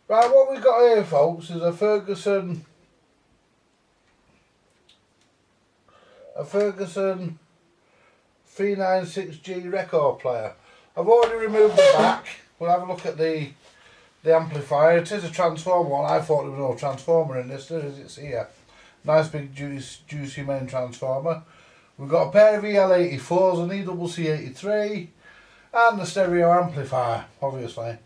Right, what we've got here, folks, is a Ferguson 396G record player. I've already removed the back. We'll have a look at the amplifier. It is a transformer one. I thought there was no transformer in this. There is, it's here. Nice big juicy main transformer. We've got a pair of EL84s, an ECC83, and the stereo amplifier, obviously.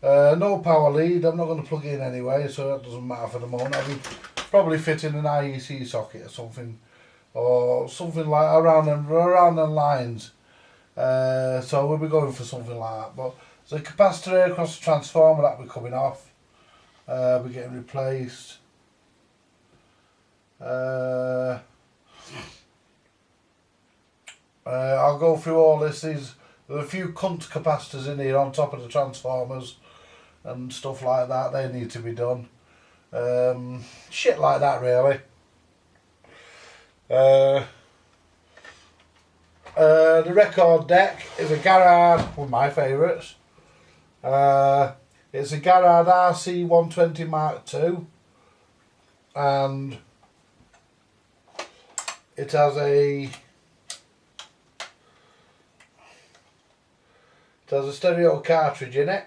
No power lead. I'm not going to plug in anyway, so that doesn't matter for the moment. I'll be probably fitting an IEC socket or something like around the lines. So we'll be going for something like that. But there's a capacitor across the transformer that will be coming off. We're getting replaced. I'll go through all this. There are a few cunt capacitors in here on top of the transformers and stuff like that. They need to be done. Shit like that, really. The record deck is a Garrard, one of my favourites. It's a Garrard RC120 Mark II, and it has a stereo cartridge in it.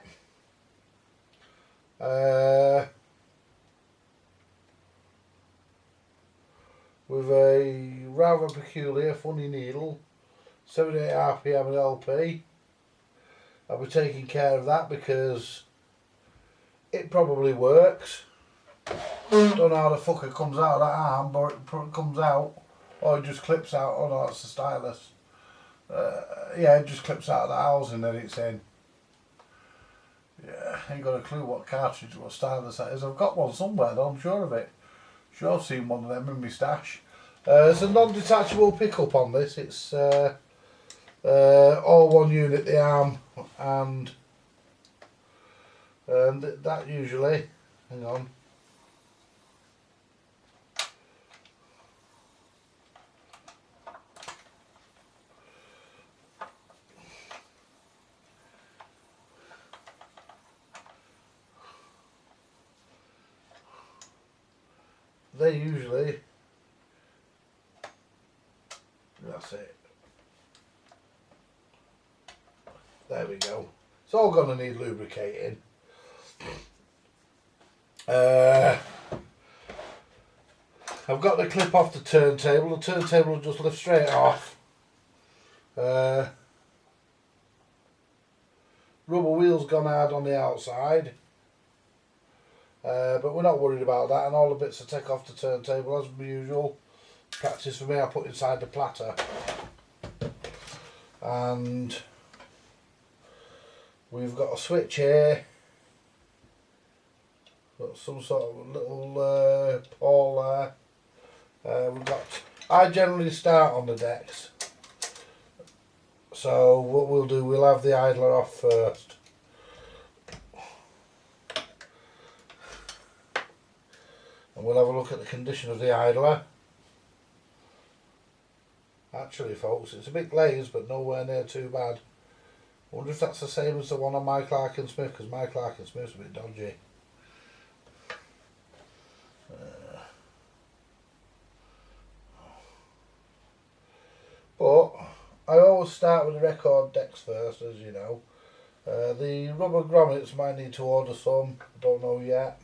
With a rather peculiar funny needle, 78 RPM and LP. I'll be taking care of that because it probably works. Don't know how the fuck it comes out of that arm, but it comes out, or it just clips out. Oh no, that's the stylus. Yeah, it just clips out of the housing that it's in. Yeah, ain't got a clue what cartridge, what stylus that is. I've got one somewhere though, I'm sure of it. Sure I've seen one of them in my stash. There's a non-detachable pickup on this. It's all one unit, the arm, and that usually, hang on. They usually, that's it. There we go. It's all going to need lubricating. I've got the clip off the turntable. The turntable will just lift straight off. Rubber wheels gone hard on the outside. But we're not worried about that, and all the bits I take off the turntable as usual. Practice for me, I put inside the platter. And we've got a switch here. Got some sort of little pole there. I generally start on the decks. So what we'll do, we'll have the idler off first. And we'll have a look at the condition of the idler. Actually, folks, it's a bit glazed, but nowhere near too bad. I wonder if that's the same as the one on my Clark and Smith, because my Clark and Smith's a bit dodgy. But I always start with the record decks first, as you know. The rubber grommets might need to order some, don't know yet.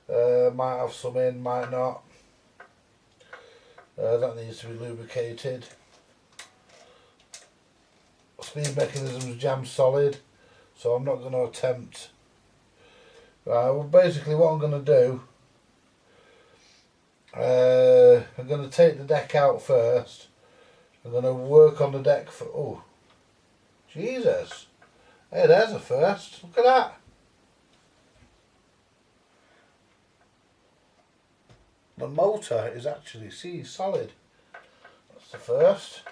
Might have some in, might not. That needs to be lubricated. Speed mechanism's jammed solid, so I'm not going to attempt. Right, well, basically what I'm going to do, I'm going to take the deck out first. I'm going to work on the deck for. Oh, Jesus! Hey, there's a first. Look at that. The motor is actually, solid. That's the first.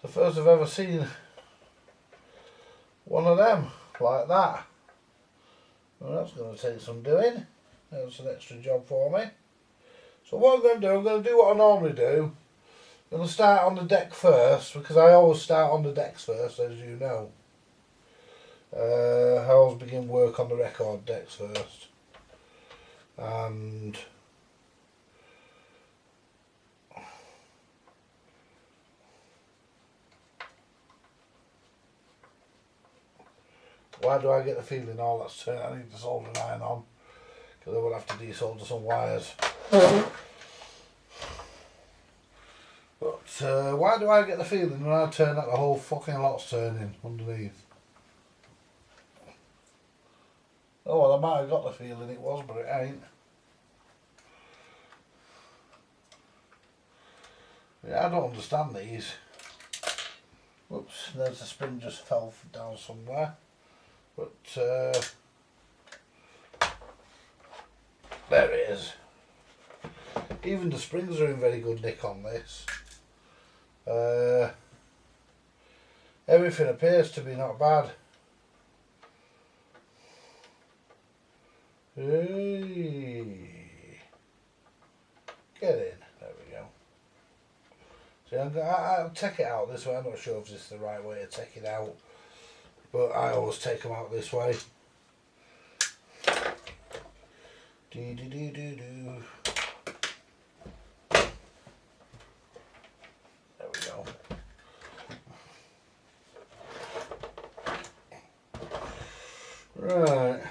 The first I've ever seen one of them like that. Well, that's going to take some doing. That's an extra job for me. So what I'm going to do what I normally do. I'm going to start on the deck first, because I always start on the decks first, as you know. I always always begin work on the record decks first. And why do I get the feeling all that's turning? I need to solder an iron on, because I will have to desolder some wires. But why do I get the feeling when I turn that the whole fucking lot's turning underneath? Oh well, I might have got the feeling it was, but it ain't. Yeah, I don't understand these. Whoops, there's a spring just fell down somewhere. But there it is. Even the springs are in very good nick on this. Everything appears to be not bad. Hey. Get in. There we go. See, I'll take it out this way. I'm not sure if this is the right way to take it out, but I always take them out this way. Dee dee dee dee doo. There we go. Right.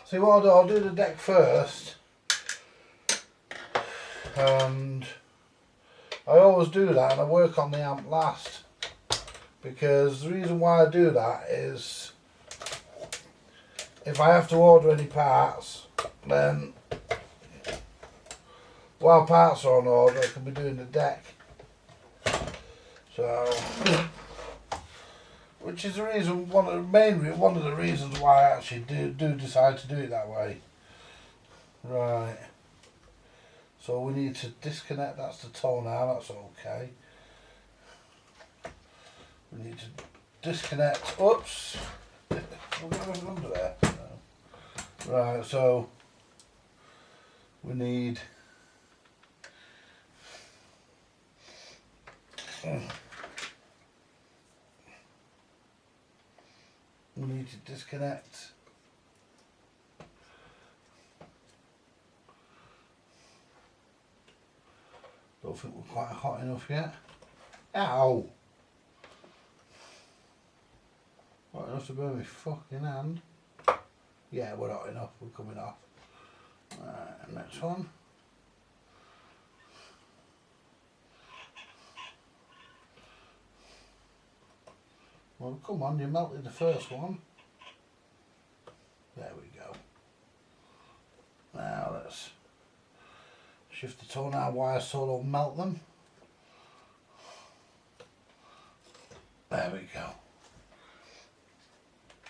See what I'll do the deck first, and I always do that and I work on the amp last, because the reason why I do that is if I have to order any parts, then while parts are on order I can be doing the deck. So, which is the reason, one of the reasons why I actually do decide to do it that way. Right. So we need to disconnect. That's the toner. That's okay. We need to disconnect. Oops. We're under there. No. Right. So we need. We need to disconnect. Don't think we're quite hot enough yet. Ow! Hot enough to burn my fucking hand. Yeah, we're hot enough. We're coming off. Right, next one. Well, come on, you melted the first one. There we go. Now let's shift the toner wires so don't melt them. There we go.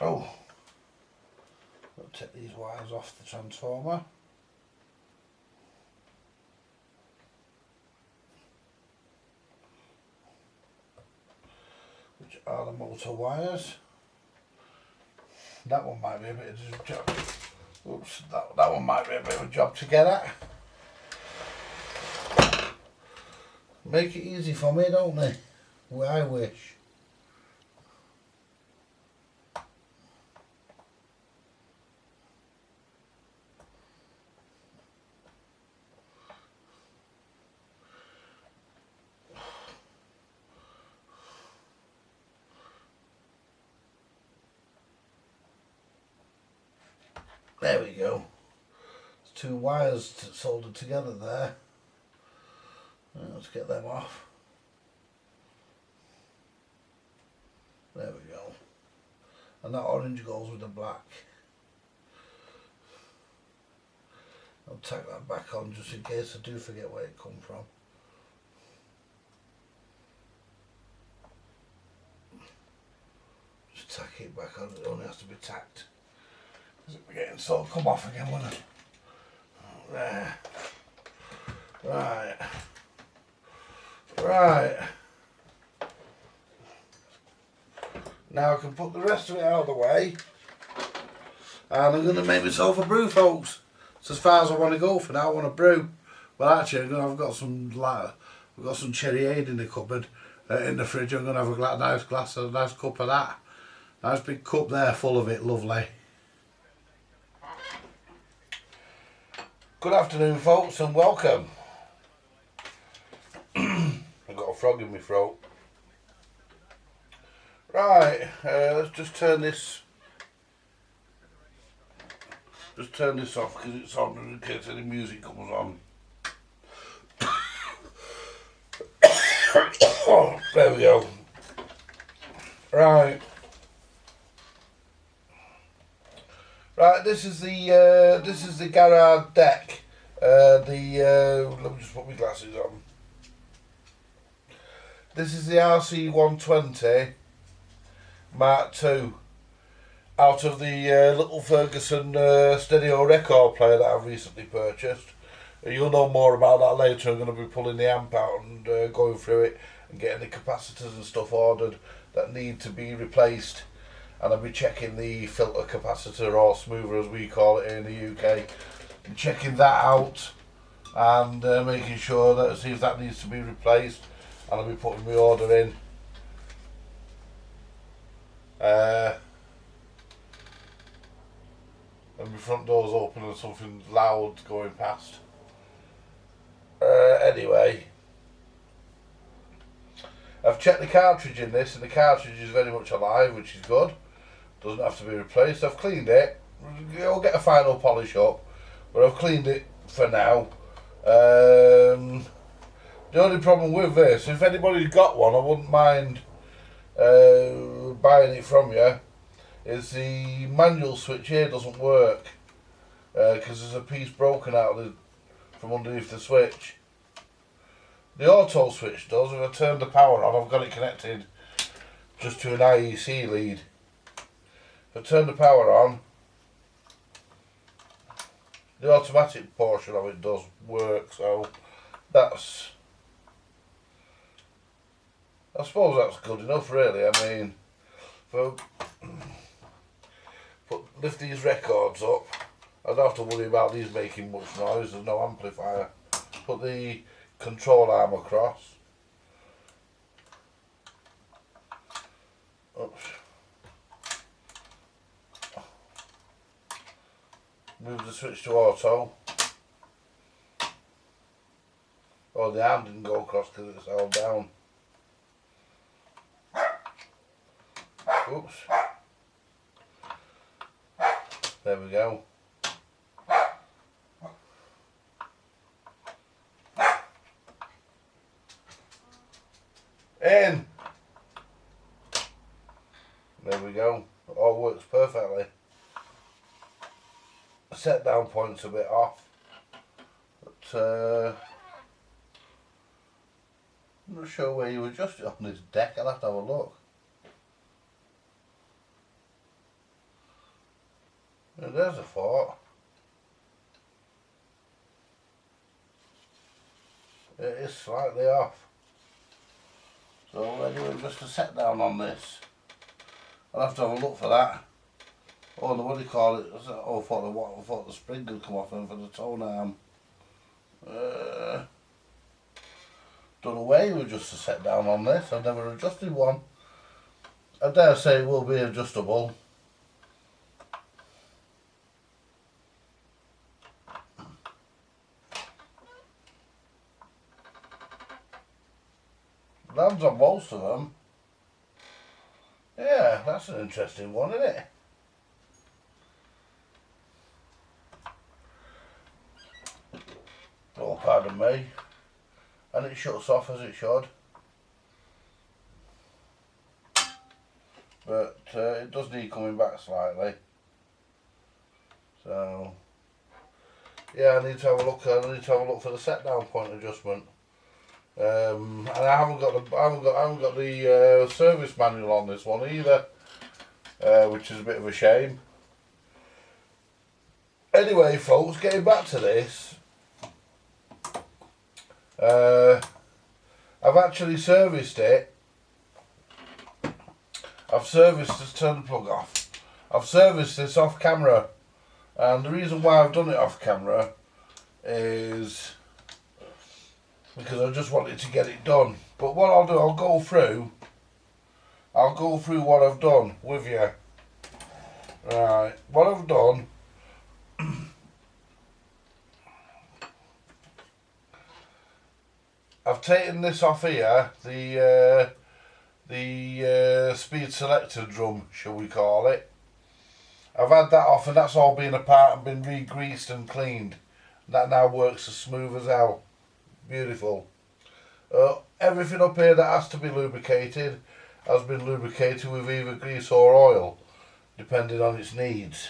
Oh, I'll take these wires off the transformer. Which are the motor wires. That one might be a bit of a job. Oops, that one might be a bit of a job to get at. Make it easy for me, don't they? Well, I wish. There we go. There's two wires soldered together there. Let's get them off. There we go. And that orange goes with the black. I'll tack that back on just in case I do forget where it come from. Just tack it back on, it only has to be tacked. We're getting so come off again, won't it? There. Right. Right. Now I can put the rest of it out of the way, and I'm going to make myself a brew, folks. It's as far as I want to go for now. I want to brew. Well, actually, I've got some cherry aid in the cupboard, in the fridge. I'm going to have a nice cup of that. Nice big cup there, full of it, lovely. Good afternoon, folks, and welcome. I've got a frog in my throat. Right, let's just turn this off because it's on in case any music comes on. There we go. Right, this is the Garage deck. Let me just put my glasses on. This is the RC120 Mark II out of the little Ferguson stereo record player that I've recently purchased. You'll know more about that later. I'm going to be pulling the amp out and going through it and getting the capacitors and stuff ordered that need to be replaced, and I'll be checking the filter capacitor, or smoother as we call it in the UK, and checking that out and making sure that, see if that needs to be replaced, and I'll be putting my order in. And my front door's open and something loud going past. Anyway, I've checked the cartridge in this, and the cartridge is very much alive, which is good. Doesn't have to be replaced. I've cleaned it. I'll get a final polish up, but I've cleaned it for now. The only problem with this, if anybody's got one, I wouldn't mind buying it from you, is the manual switch here doesn't work because there's a piece broken out from underneath the switch. The auto switch does. If I turn the power on, I've got it connected just to an IEC lead. If I turn the power on, the automatic portion of it does work, so I suppose that's good enough, really. I mean, lift these records up, I don't have to worry about these making much noise. There's no amplifier. Put the control arm across. Oops. Move the switch to auto. Oh, the arm didn't go across because it's held down. Oops. There we go. In. There we go. It all works perfectly. The set down point's a bit off, but I'm not sure where you adjust it on this deck. I'll have to have a look. And there's a thought. It is slightly off. So anyway, just to set down on this, I'll have to have a look for that. Oh, what do you call it? I thought the spring had come off and for the tone arm. Don't know where you adjust to set down on this. I've never adjusted one. I dare say it will be adjustable. Lands on most of them. Yeah, that's an interesting one, isn't it? Oh, pardon me. And it shuts off as it should. But it does need coming back slightly. So yeah, I need to have a look. I need to have a look for the set down point adjustment. And I haven't got the service manual on this one either, which is a bit of a shame. Anyway, folks, getting back to this, I've actually serviced it, I've serviced this, turn the plug off. I've serviced this off camera, and the reason why I've done it off camera is because I just wanted to get it done. But what I'll do, I'll go through what I've done with you. Right, what I've done, I've taken this off here, the speed selector drum, shall we call it. I've had that off, and that's all been apart and been re-greased and cleaned. That now works as smooth as hell. Beautiful. Everything up here that has to be lubricated has been lubricated with either grease or oil, depending on its needs.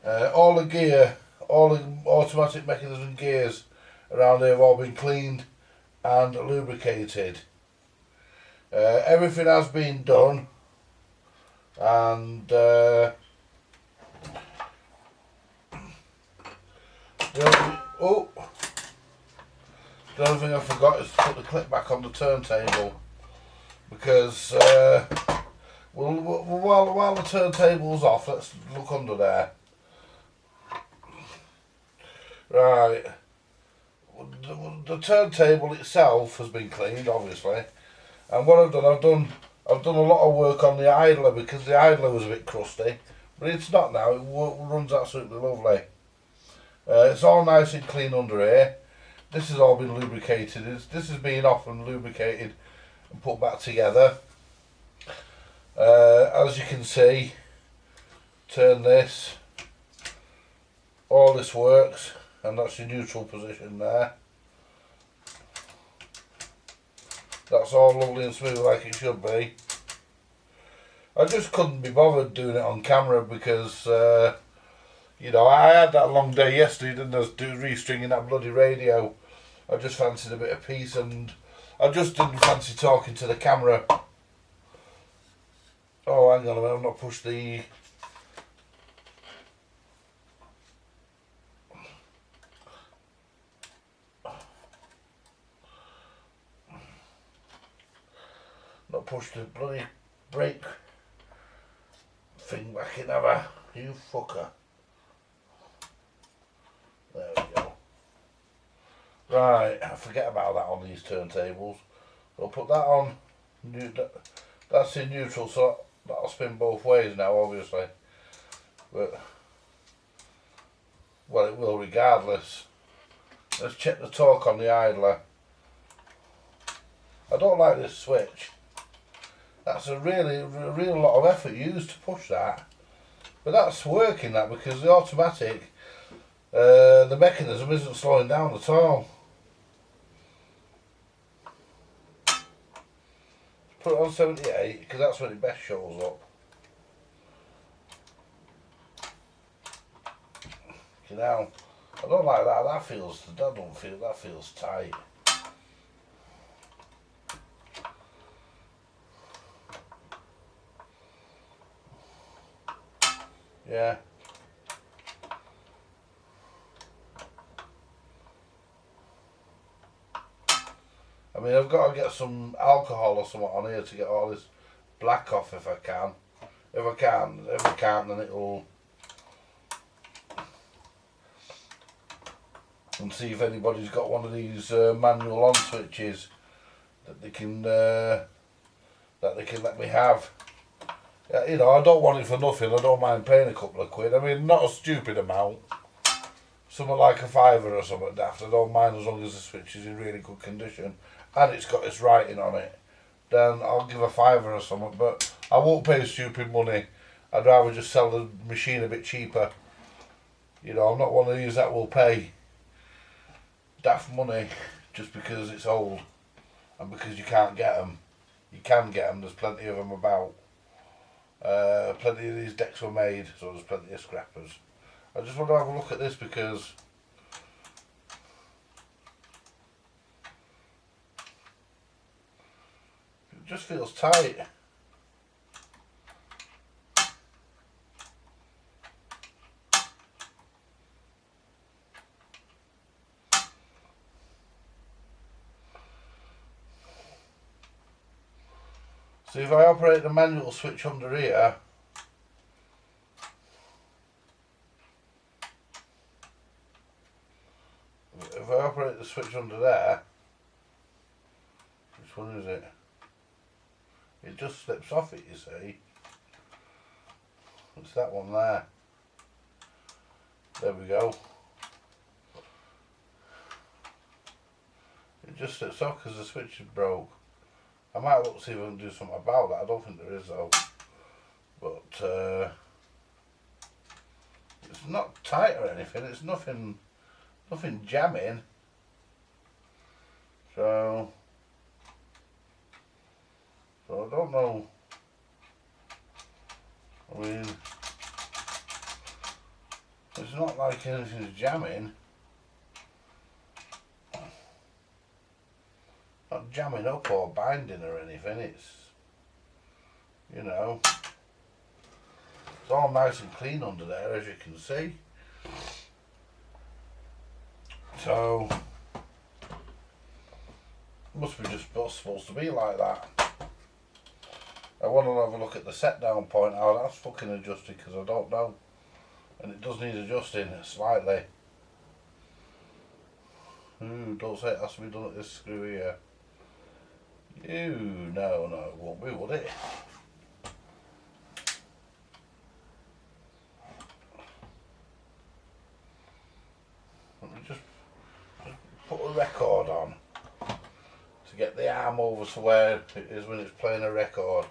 All the gear, all the automatic mechanism gears around here have all been cleaned and lubricated. Everything has been done, and the only thing I forgot is to put the clip back on the turntable, because while the turntable's off, let's look under there. Right, the turntable itself has been cleaned, obviously, and what I've done a lot of work on the idler, because the idler was a bit crusty, but it's not now. It runs absolutely lovely. It's all nice and clean under here. This has all been lubricated. This has been off and lubricated and put back together. As you can see, turn this. All this works, and that's your neutral position there. That's all lovely and smooth like it should be. I just couldn't be bothered doing it on camera because you know, I had that long day yesterday, and I was restringing that bloody radio. I just fancied a bit of peace, and I just didn't fancy talking to the camera. Oh, hang on a minute, I've not pushed the... Not pushed the bloody brake thing back in, have I? You fucker. There we go. Right, I forget about that on these turntables. I'll put that on. That's in neutral, so that'll spin both ways now, obviously. But, well, it will regardless. Let's check the torque on the idler. I don't like this switch. That's a real lot of effort used to push that. But that's working, that, because the automatic, the mechanism isn't slowing down at all. Put it on 78, because that's when it best shows up. You know, I don't like that. That feels tight. Yeah. I mean, I've got to get some alcohol or something on here to get all this black off if I can. If I can't, then it'll... And see if anybody's got one of these manual on switches that they can let me have. You know, I don't want it for nothing. I don't mind paying a couple of quid. I mean, not a stupid amount. Something like a £5 or something daft. I don't mind as long as the switch is in really good condition and it's got its writing on it. Then I'll give a £5 or something. But I won't pay stupid money. I'd rather just sell the machine a bit cheaper. You know, I'm not one of these that will pay daft money just because it's old and because you can't get them. You can get them. There's plenty of them about. Plenty of these decks were made, so there's plenty of scrappers. I just want to have a look at this because it just feels tight. So if I operate the manual switch under here, if I operate the switch under there, which one is it? It just slips off it, you see. It's that one there. There we go. It just slips off because the switch is broke. I might look to see if I can do something about that. I don't think there is though. But it's not tight or anything. It's nothing jamming. So I don't know. I mean, it's not like anything's jamming. Not jamming up or binding or anything. It's, you know, it's all nice and clean under there, as you can see. So must be just supposed to be like that. I want to have a look at the set down point, how that's fucking adjusted, because I don't know. And it does need adjusting slightly. Ooh, don't say it has to be done at this screw here. No, it won't be, would it? Let me just put a record on to get the arm over to where it is when it's playing a record.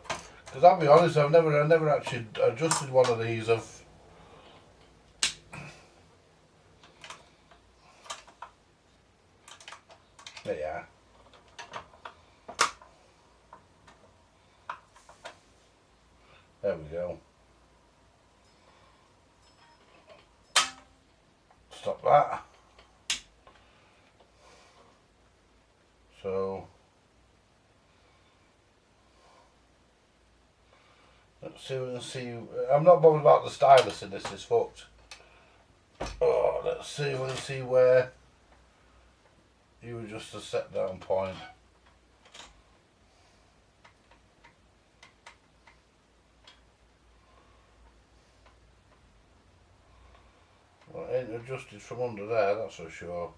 Because I'll be honest, I never actually adjusted one of these. There you are. There we go. Stop that. So let's see. I'm not bothered about the stylus in this. It's fucked. Oh, let's see. We can see where you adjust the set down point. Well, it ain't adjusted from under there, that's for sure.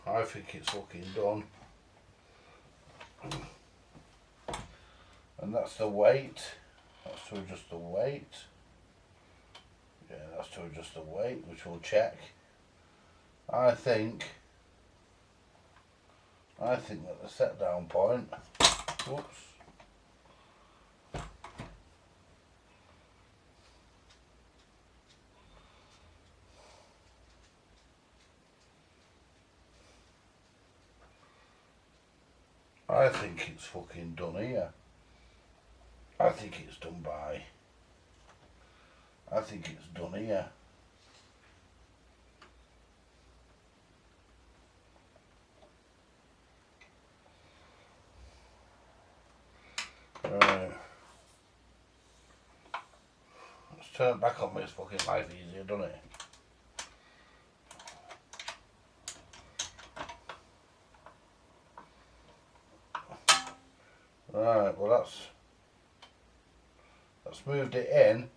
I think it's fucking done. And that's the weight. That's to adjust the weight. Yeah, that's to adjust the weight, which we'll check. I think that the set down point, whoops, I think it's fucking done here. I think it's done here. Right. Let's turn it back on, makes fucking life easier, doesn't it? Right, well that's moved it in.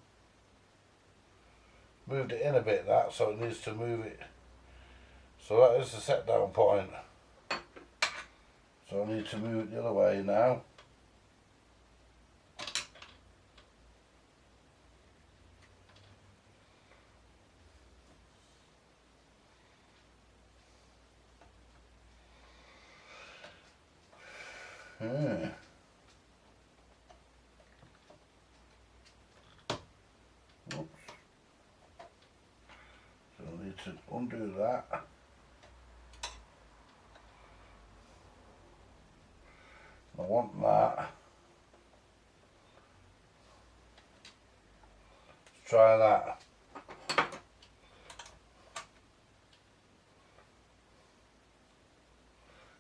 Moved it in a bit, that, so it needs to move it. So that is the set down point. So I need to move it the other way now. Yeah. Oops. So I need to undo that. I want that. Let's try that.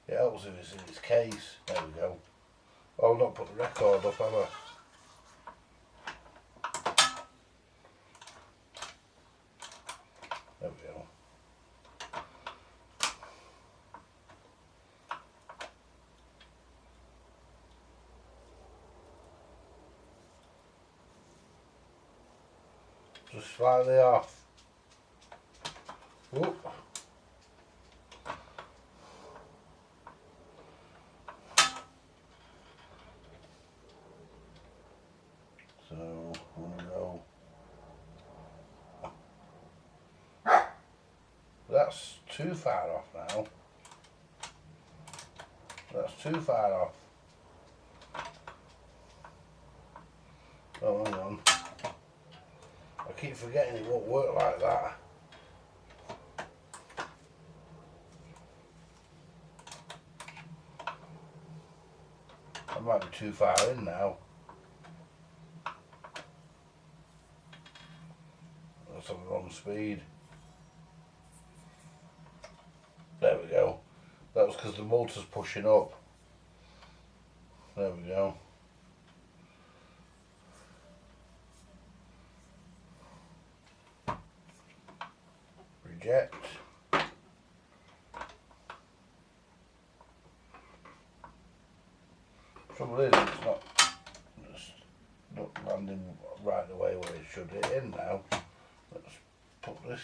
It helps if it's in its case. There we go. Oh, I've not put the record up, have I? There we go. just slightly off. Whoop. So I'm going to go. That's too far off now. That's too far off. Oh, hang on. I keep forgetting it won't work like that. I might be too far in now. That's on the wrong speed. There we go. That was because the motor's pushing up. There we go. Reject. Trouble is, it's not landing right the way where it should hit in now. Let's put this.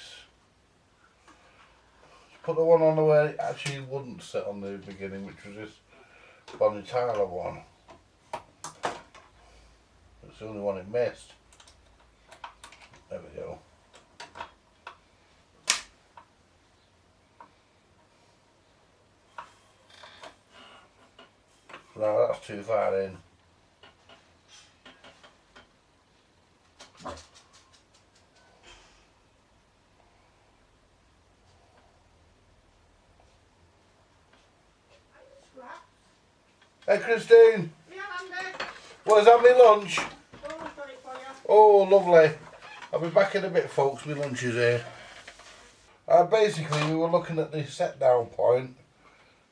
Put the one on the way it actually wouldn't sit on the beginning, which was this Bonnie Tyler one. It's the only one it missed. There we go. No, that's too far in. Hey Christine! Yeah, Andy. What is that, my lunch? Oh, I've got it for you. Oh, lovely. I'll be back in a bit, folks. My lunch is here. Basically, we were looking at the set down point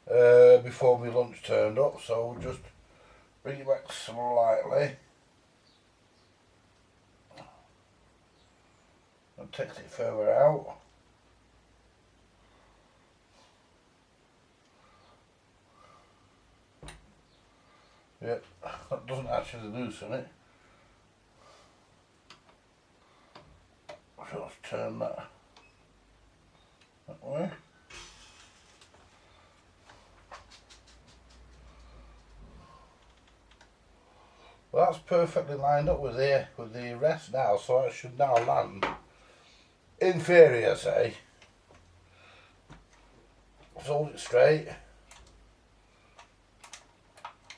before my lunch turned up, so we'll just bring it back slightly and text it further out. Yep, that doesn't actually loosen it. So let's turn that way. Well, that's perfectly lined up with the rest now, so it should now land in theory, I say. Let's hold it straight.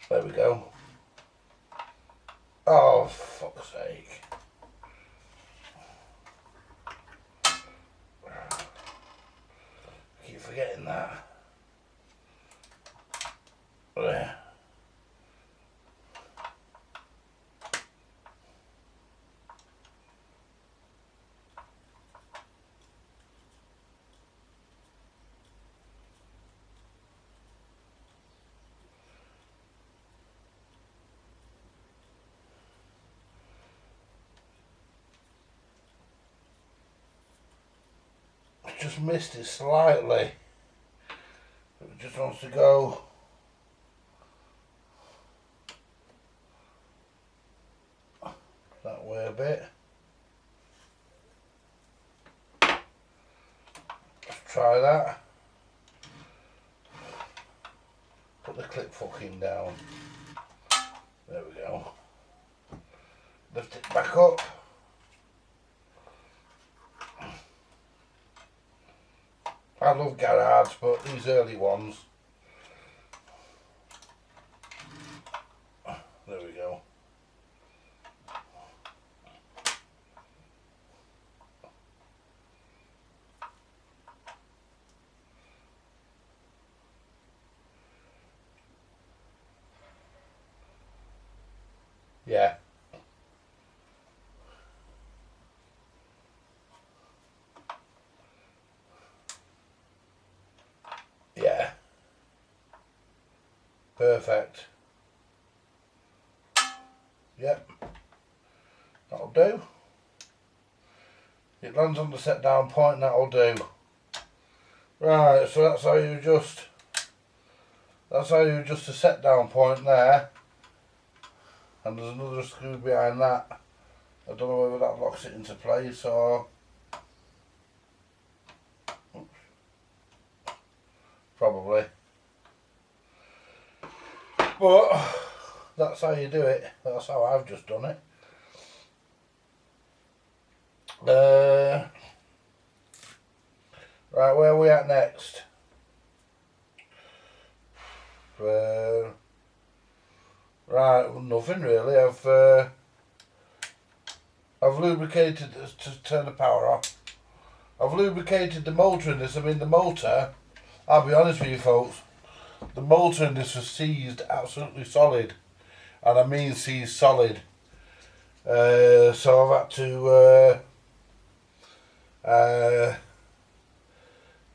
There we go. Oh, fuck's sake. I keep forgetting that. There. Just missed it slightly. It just wants to go that way a bit. Let's try that. Put the clip fucking down. There we go. Lift it back up. I love Garrards, but these early ones. There we go. Yeah. Yeah. Perfect. Yep. That'll do. It lands on the set down point, that'll do. Right, so that's how you adjust. That's how you adjust the set down point there. And there's another screw behind that I don't know whether that locks it into place or... Oops. Probably. But that's how you do it. That's how I've just done it. Right, where are we at next? Right, nothing really. I've lubricated to turn the power off. I've lubricated the motor in this. I mean, the motor, I'll be honest with you folks, the motor in this was seized absolutely solid. And I mean seized solid. So I've had to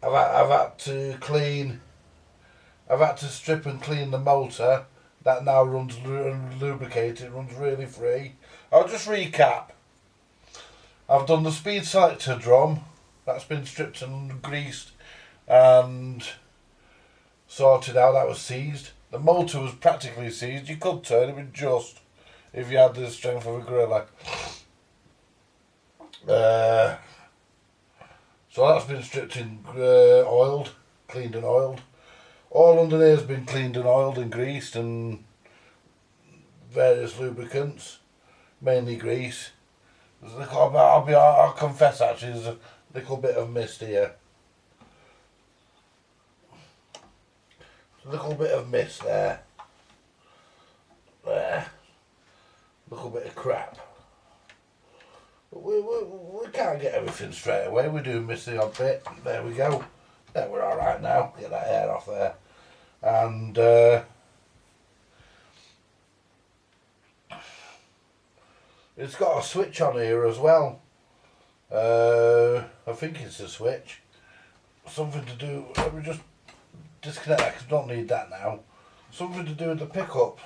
I've had to clean. I've had to strip and clean the motor. That now runs lubricated, runs really free. I'll just recap. I've done the speed selector drum. That's been stripped and greased and sorted out. That was seized. The motor was practically seized. You could turn it, but just if you had the strength of a gorilla. So that's been stripped and oiled, cleaned and oiled. All under there has been cleaned and oiled and greased and various lubricants, mainly grease. There's a little, I'll confess actually, there's a little bit of mist here. A little bit of mist there. There. A little bit of crap. But we can't get everything straight away. We do miss the odd bit. There we go. There, we're alright now. Get that hair off there. And it's got a switch on here as well. I think it's a switch. Something to do. Let me just disconnect that because I don't need that now. Something to do with the pickup.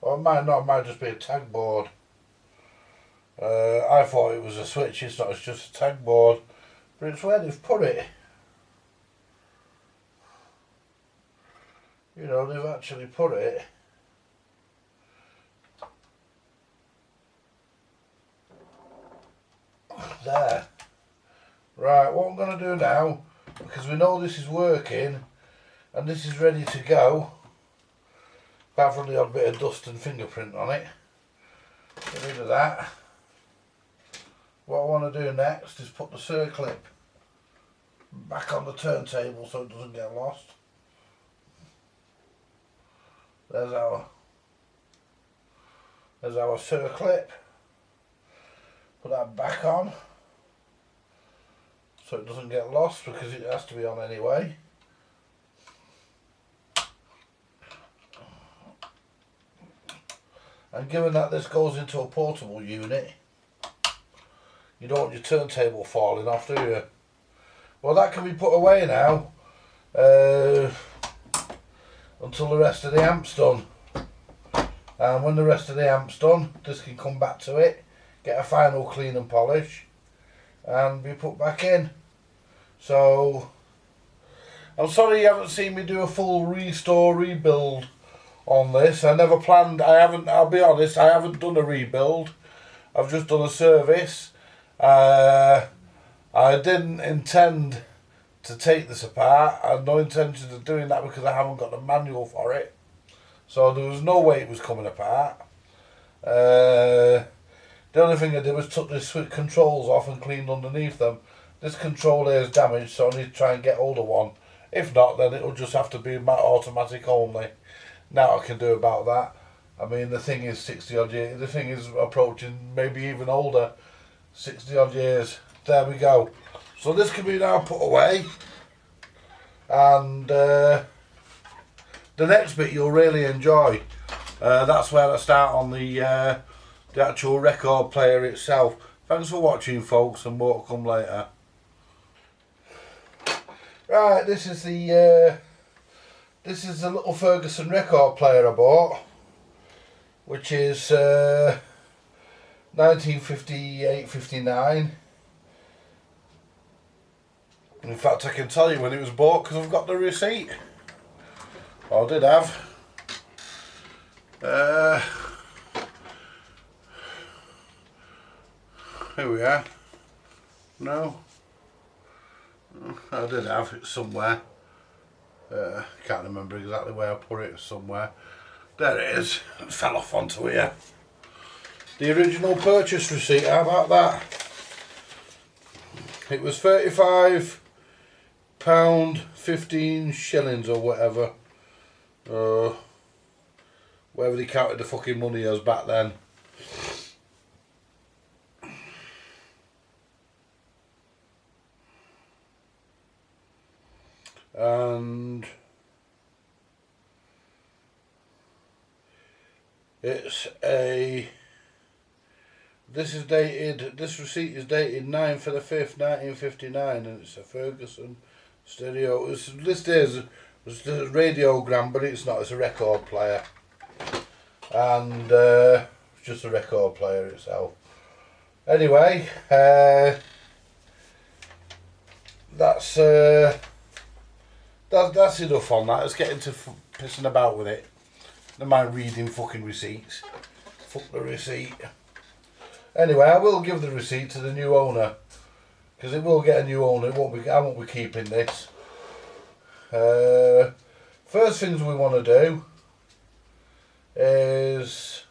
Or it might not, it might just be a tag board. I thought it was a switch, it's not, it's just a tag board. But it's where they've put it. You know, they've actually put it. There. Right, what I'm going to do now, because we know this is working, and this is ready to go, apart from the odd bit of dust and fingerprint on it, get rid of that. What I want to do next is put the circlip back on the turntable so it doesn't get lost. There's our circlip. Put that back on so it doesn't get lost because it has to be on anyway. And given that this goes into a portable unit, you don't want your turntable falling off, do you? Well, that can be put away now until the rest of the amp's done. And when the rest of the amp's done, this can come back to it, get a final clean and polish, and be put back in. So, I'm sorry you haven't seen me do a full restore rebuild on this. I never planned, I'll be honest, I haven't done a rebuild. I've just done a service. I didn't intend to take this apart. I had no intention of doing that because I haven't got the manual for it. So there was no way it was coming apart. The only thing I did was took the switch controls off and cleaned underneath them. This controller is damaged, so I need to try and get hold of one. If not, then it'll just have to be automatic only. Now I can do about that. I mean, the thing is 60 odd years. The thing is approaching maybe even older. 60 odd years. There we go. So this can be now put away. And the next bit you'll really enjoy. That's where I start on the actual record player itself. Thanks for watching, folks, and more to come later. Right, this is the little Ferguson record player I bought, which is 1958-59. In fact, I can tell you when it was bought because I've got the receipt. I did have. here we are. No. I did have it somewhere. Can't remember exactly where I put it, somewhere. There it is. It fell off onto here. The original purchase receipt, how about that? It was £35.15 shillings or whatever. Whatever they counted the fucking money as back then. And it's this receipt is dated 9th of the 5th 1959, and it's a Ferguson stereo. It's listed as a radiogram, but it's not, it's a record player. And it's just a record player itself. Anyway, that's enough on that. Let's get into pissing about with it. Never mind reading fucking receipts. Fuck the receipt. Anyway, I will give the receipt to the new owner, because it will get a new owner. I won't be keeping this. First things we want to do is,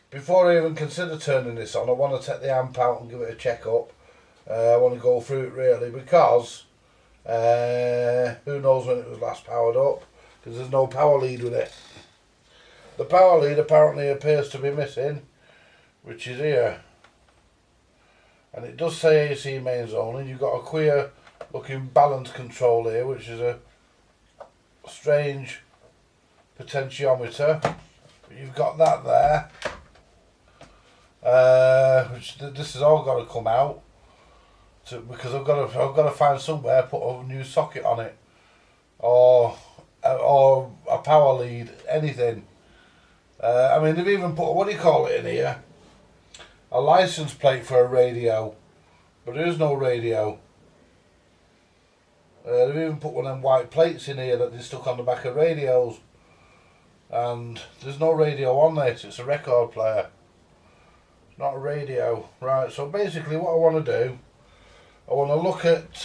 before I even consider turning this on, I want to take the amp out and give it a check up. I want to go through it really, because who knows when it was last powered up, because there's no power lead with it. The power lead apparently appears to be missing, which is here, and it does say AC mains only. You've got a queer looking balance control here, which is a strange potentiometer, but you've got that there, which this has all got to come out, because I've got to find somewhere to put a new socket on it, or a power lead, anything. I mean, they've even put, what do you call it in here, a license plate for a radio, but there is no radio. They've even put one of them white plates in here that they stuck on the back of radios, and there's no radio on this. It's a record player, it's not a radio. Right, so basically what I want to do, I want to look at,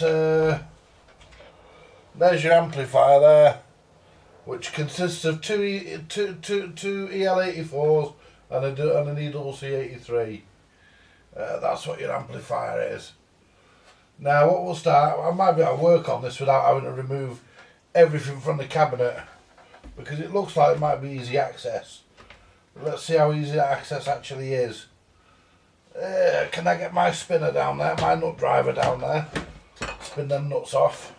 there's your amplifier there, which consists of two EL84s and an ECC83. That's what your amplifier is. Now what we'll start, I might be able to work on this without having to remove everything from the cabinet, because it looks like it might be easy access. Let's see how easy access actually is. Can I get my spinner down there, my nut driver down there? Spin them nuts off.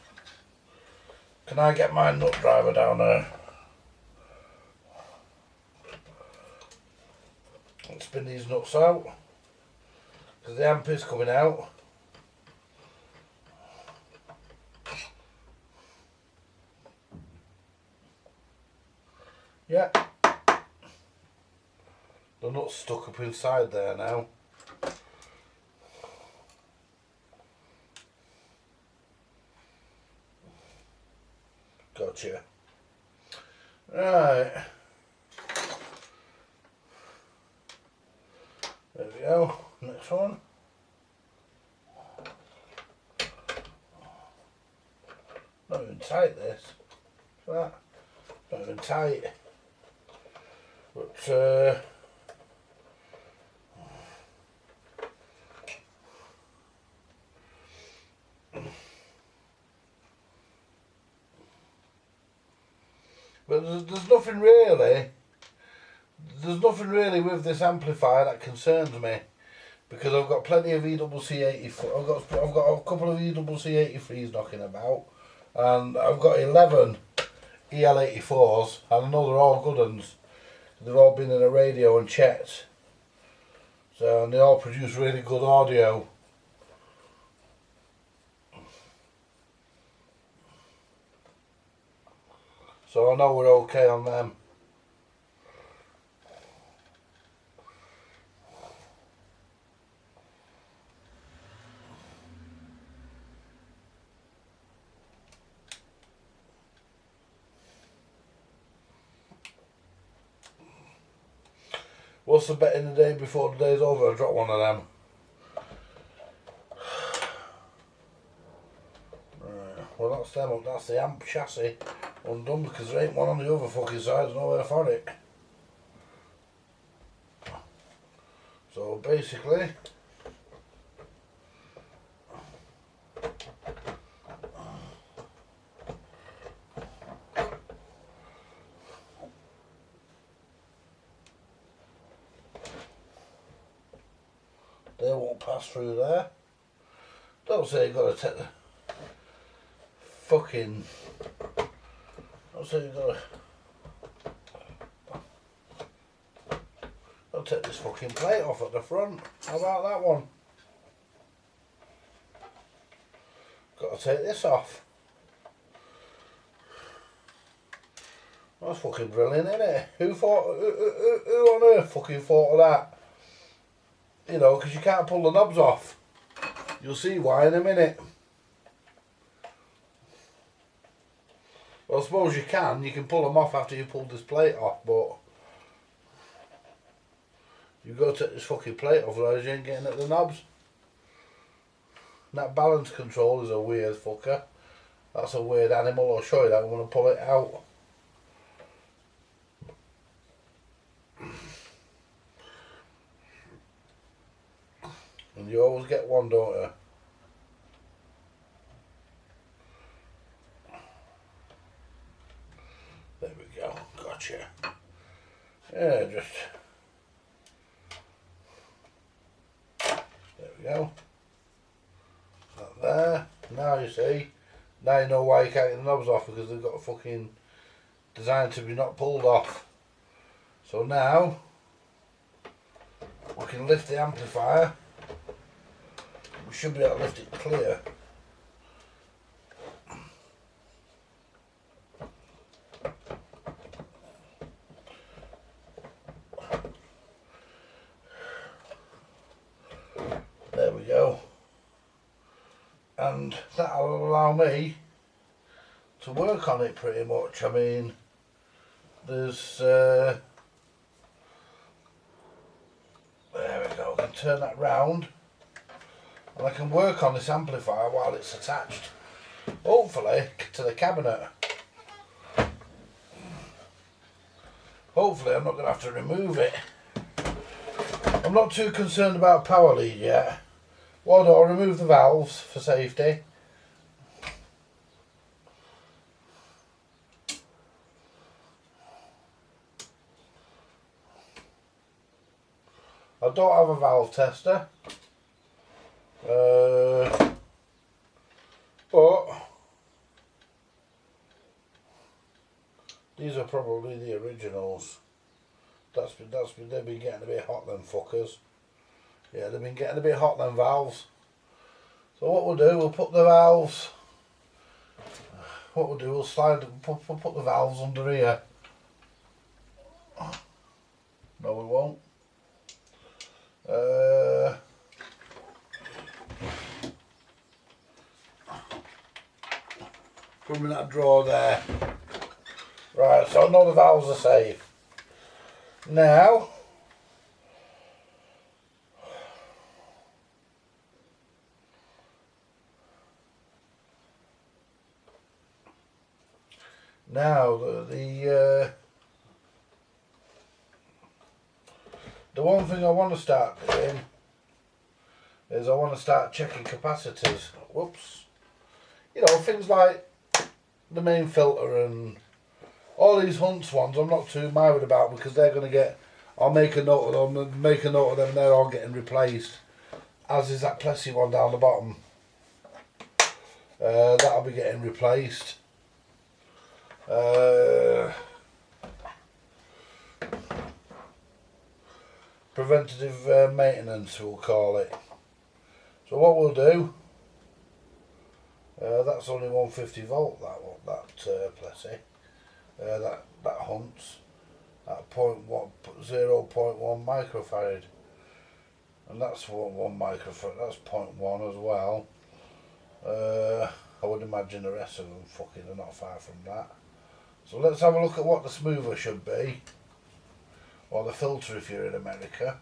Can I get my nut driver down there? And spin these nuts out, because the amp is coming out. Yeah. The nut's stuck up inside there now. Gotcha. Right. There we go. Next one. Not even tight, this. That. Not even tight. But there's nothing really. There's nothing really with this amplifier that concerns me, because I've got plenty of ECC84. I've got a couple of ECC83s knocking about, and I've got 11 EL84s, and I know they're all good ones. They've all been in a radio and checked, so, and they all produce really good audio. So I know we're okay on them. What's the bet in the day before the day's over? I drop one of them. Well, that's them. That's the amp chassis undone because there ain't one on the other fucking side. There's nowhere for it. So basically, they won't pass through there. Don't say you've got to take the fucking. Don't say you've got to. I'll take this fucking plate off at the front. How about that one? Got to take this off. That's fucking brilliant, isn't it? Who on earth fucking thought of that? You know, because you can't pull the knobs off. You'll see why in a minute. Well, I suppose you can pull them off after you pulled this plate off, but you've got to take this fucking plate off, otherwise you ain't getting at the knobs. And that balance control is a weird fucker. That's a weird animal. I'll show you that when I pull it out. And you always get one, don't you? There we go. Gotcha. Yeah, just. There we go. That there. Now you see. Now you know why you can't get the knobs off, because they've got a fucking designed to be not pulled off. So now we can lift the amplifier. We should be able to lift it clear. There we go. And that'll allow me to work on it pretty much. I mean, there's there we go. I can turn that round. And I can work on this amplifier while it's attached, hopefully, to the cabinet. Hopefully I'm not going to have to remove it. I'm not too concerned about power lead yet. Well, I'll remove the valves for safety. I don't have a valve tester. But these are probably the originals. They've been getting a bit hot, them fuckers. Yeah, they've been getting a bit hot, them valves. So what we'll do, we'll put the valves. What we'll do, we'll put the valves under here. No, we won't. Put them in that drawer there. Right, so I know the valves are safe. Now, the one thing I want to start doing is I want to start checking capacitors. Whoops. You know, things like the main filter and all these Hunts ones I'm not too worried about, because they're going to get, I'll make a note of them, and they're all getting replaced, as is that Plessy one down the bottom. That'll be getting replaced. Preventative maintenance, we'll call it. So what we'll do, that's only 150 volt, that Plessy. That Hunt's at 0.1 microfarad, and that's 1 microfarad, that's 0.1 as well. I would imagine the rest of them fucking are not far from that. So let's have a look at what the smoother should be, or the filter if you're in America.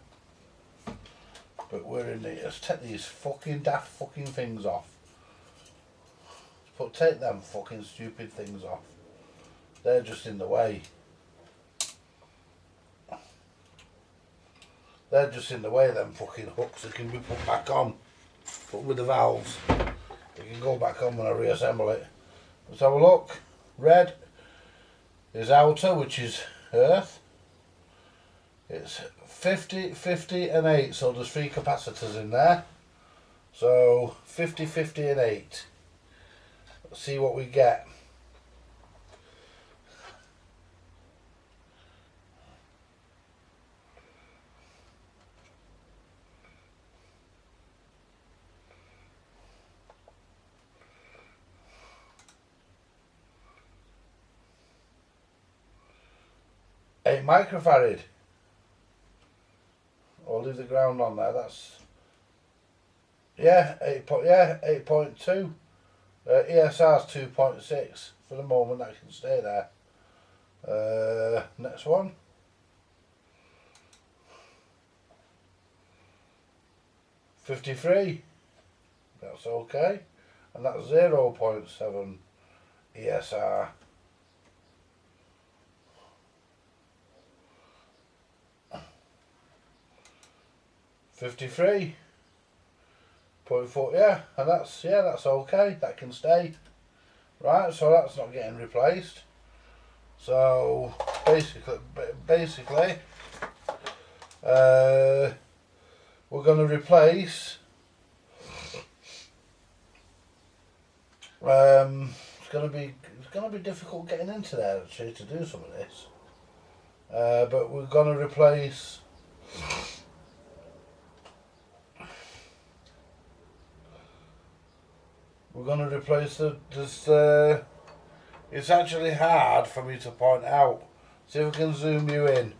But we're in the, let's take these fucking daft fucking things off. Let's take them fucking stupid things off. They're just in the way. They're just in the way, them fucking hooks. They can be put back on. But with the valves, they can go back on when I reassemble it. Let's have a look. Red is outer, which is earth. It's 50, 50 and 8, so there's 3 capacitors in there. So 50, 50 and 8. Let's see what we get. Eight microfarad. I'll leave the ground on there. That's 8.2. ESR's 2.6 for the moment. That can stay there. Next one. $53. That's okay, and that's 0.7 ESR. $53.4, and that's okay. That can stay, right? So that's not getting replaced. So basically, we're going to replace. It's going to be difficult getting into there actually to do some of this, but we're going to replace. We're going to replace this. It's actually hard for me to point out. See if I can zoom you in,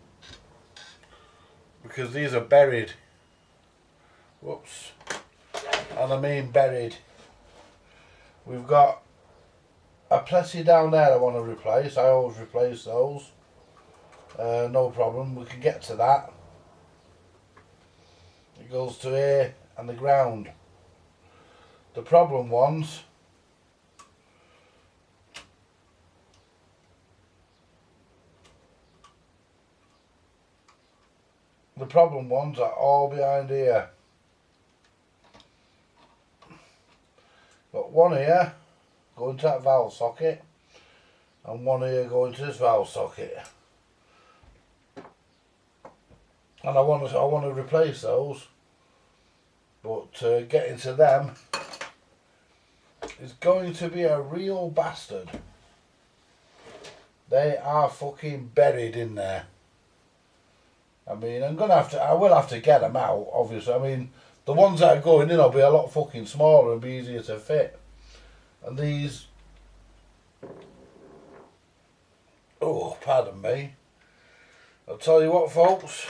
because these are buried. Whoops. And I mean buried. We've got a plessy down there I want to replace. I always replace those. No problem. We can get to that. It goes to here and the ground. The problem ones are all behind here. Got one here going to that valve socket and one here going to this valve socket. And I want to replace those, but getting to them is going to be a real bastard. They are fucking buried in there. I mean, I will have to get them out, obviously. I mean, the ones that are going in will be a lot fucking smaller and be easier to fit. And these, oh, pardon me. I'll tell you what, folks.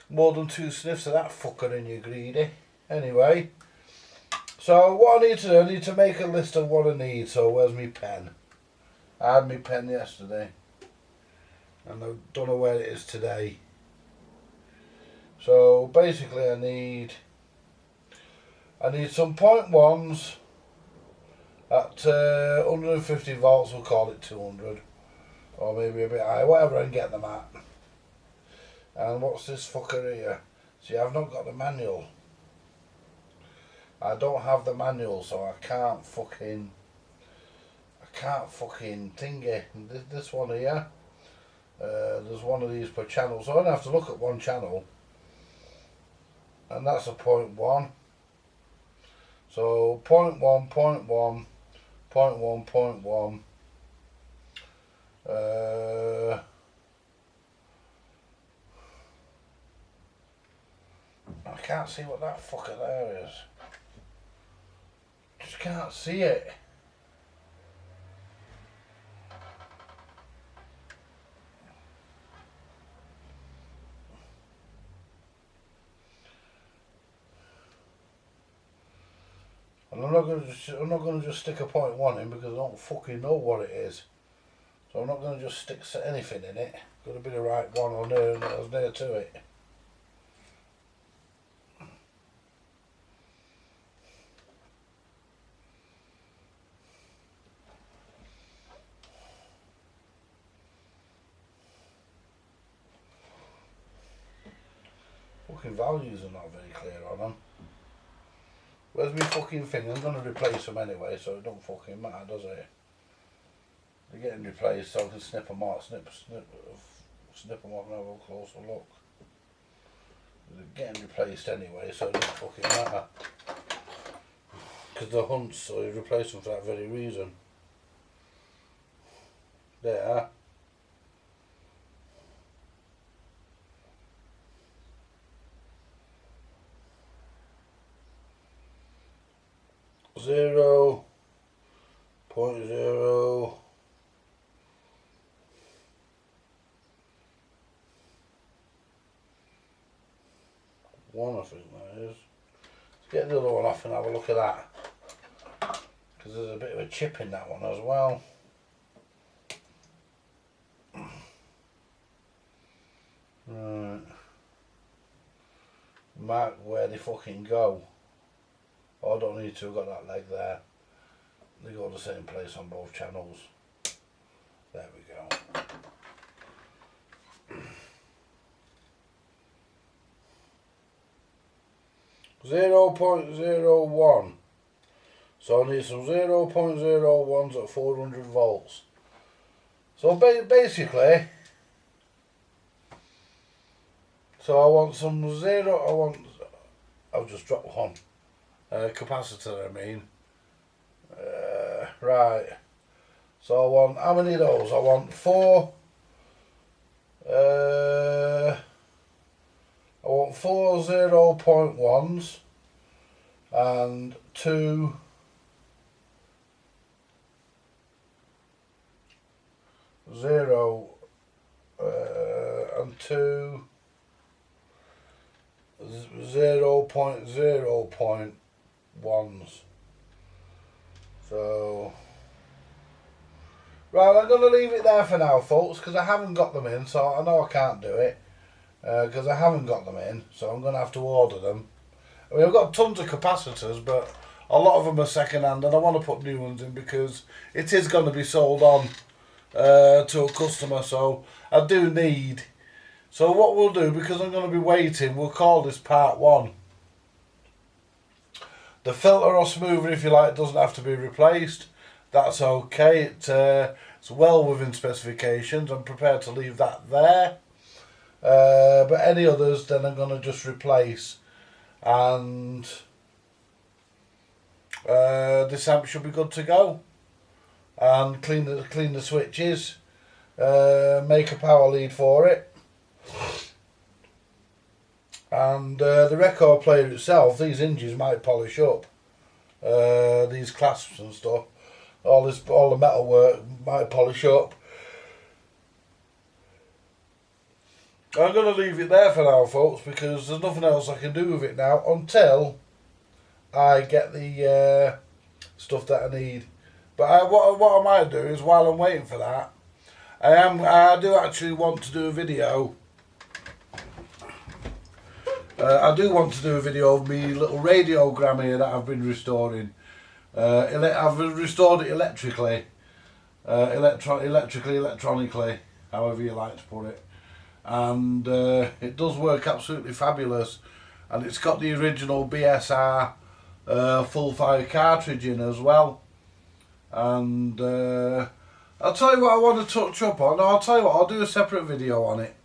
More than 2 sniffs of that fucker in you, greedy. Anyway. So what I need to make a list of what I need. So where's my pen? I had my pen yesterday, and I don't know where it is today. So basically I need some 0.1s at 150 volts, we'll call it 200, or maybe a bit higher, whatever I can get them at. And what's this fucker here? See, I've not got the manual. I don't have the manual, so I can't fucking thingy. This one here, there's one of these per channel, so I only have to look at one channel, and that's a 0.1. So 0.1, 0.1, 0.1, 0.1. I can't see what that fucker there is. Just can't see it. And I'm not gonna just stick a 0.1 in, because I don't fucking know what it is. So I'm not gonna just stick anything in it. Got to be the right one or near to it. Fucking values are not very clear on them. Where's my fucking thing? I'm going to replace them anyway, so it don't fucking matter, does it? They're getting replaced, so I can snip them off, snip them off and have a closer look. They're getting replaced anyway, so it doesn't fucking matter. Because they're hunts, so you replace them for that very reason. There. Zero point zero one, I think that is. Let's get the other one off and have a look at that. Because there's a bit of a chip in that one as well. Right. Mark where they fucking go. Oh, I don't need to, I've got that leg there. They go the same place on both channels. There we go. 0.01. So I need some 0.01s at 400 volts. So basically, so I want some I'll just drop one. Capacitor, I mean. Right. So I want, how many of those? I want 4. I want 4 0.1s and 2 0 and 2 0.0.1s. So right, I'm going to leave it there for now, folks, because I haven't got them in, so I know I can't do it because I haven't got them in, so I'm going to have to order them. I mean, I've got tons of capacitors, but a lot of them are second hand, and I want to put new ones in because it is going to be sold on to a customer, so I do need. So what we'll do, because I'm going to be waiting, we'll call this part 1. The filter or smoother, if you like, doesn't have to be replaced. That's okay. It's well within specifications. I'm prepared to leave that there. But any others, then I'm going to just replace. And this amp should be good to go. And clean the switches. Make a power lead for it. And the record player itself, these hinges might polish up. These clasps and stuff. All the metal work might polish up. I'm going to leave it there for now, folks, because there's nothing else I can do with it now until I get the stuff that I need. But what I might do is, while I'm waiting for that, I do actually want to do a video. I do want to do a video of me little radiogram here that I've been restoring. I've restored it electrically, electronically, however you like to put it, and it does work absolutely fabulous. And it's got the original BSR full fire cartridge in as well. And I'll tell you what I want to touch up on. I'll tell you what, I'll do a separate video on it.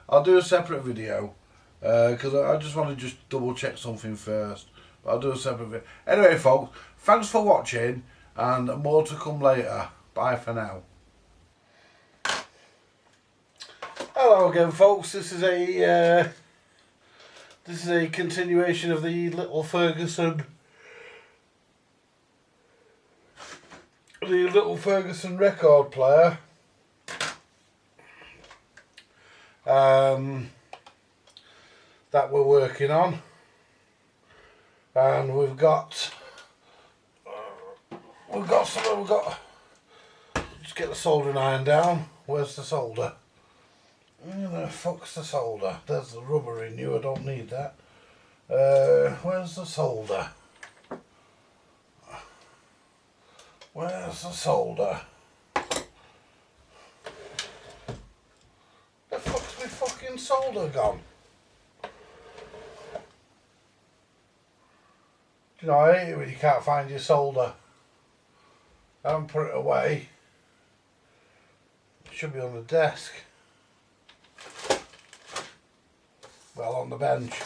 I'll do a separate video. Because I just want to just double check something first. But I'll do a separate video. Anyway, folks, thanks for watching, and more to come later. Bye for now. Hello again, folks. This is a continuation of the little Ferguson, record player. That we're working on, and we've got just get the soldering iron down. Where's the solder? Where the fuck's the solder? There's the rubber in you, I don't need that. Where's the solder? Where's the solder? The fuck's my fucking solder gone? You know, I hate it when you can't find your solder. I haven't put it away. It should be on the desk. Well, on the bench.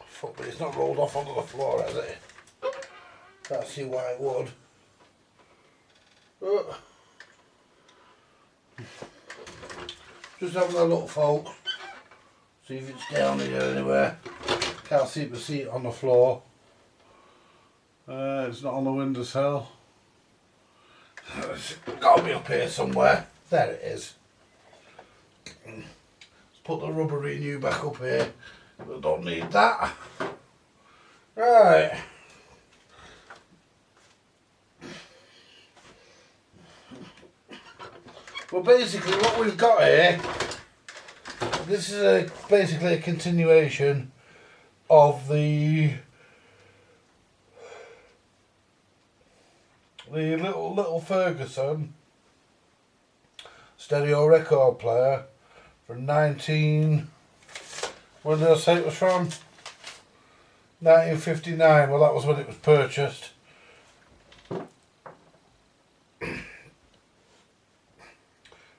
Fuck, but it's not rolled off onto the floor, has it? Can't see why it would. Just having a look, folks. See if it's down here anywhere. Can't see the seat on the floor. It's not on the windowsill. It's got to be up here somewhere. There it is. Let's put the rubber renew back up here. We don't need that. Right. Well, basically what we've got here, this is basically a continuation of the little Ferguson stereo record player from when did I say it was from? 1959. Well, that was when it was purchased.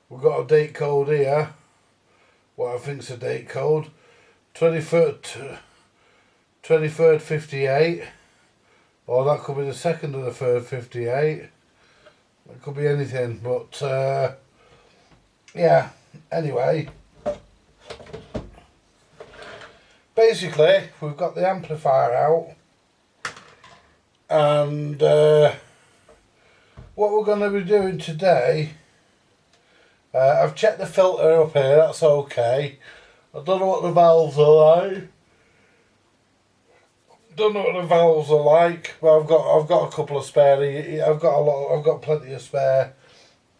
We've got a date code here, what I think's a date code, 23rd 58, or that could be the 2nd of the 3rd 58, it could be anything, but yeah, anyway, basically we've got the amplifier out, and what we're going to be doing today, I've checked the filter up here, that's okay. I don't know what the valves are like. Don't know what the valves are like, but I've got a couple of spare. I've got plenty of spare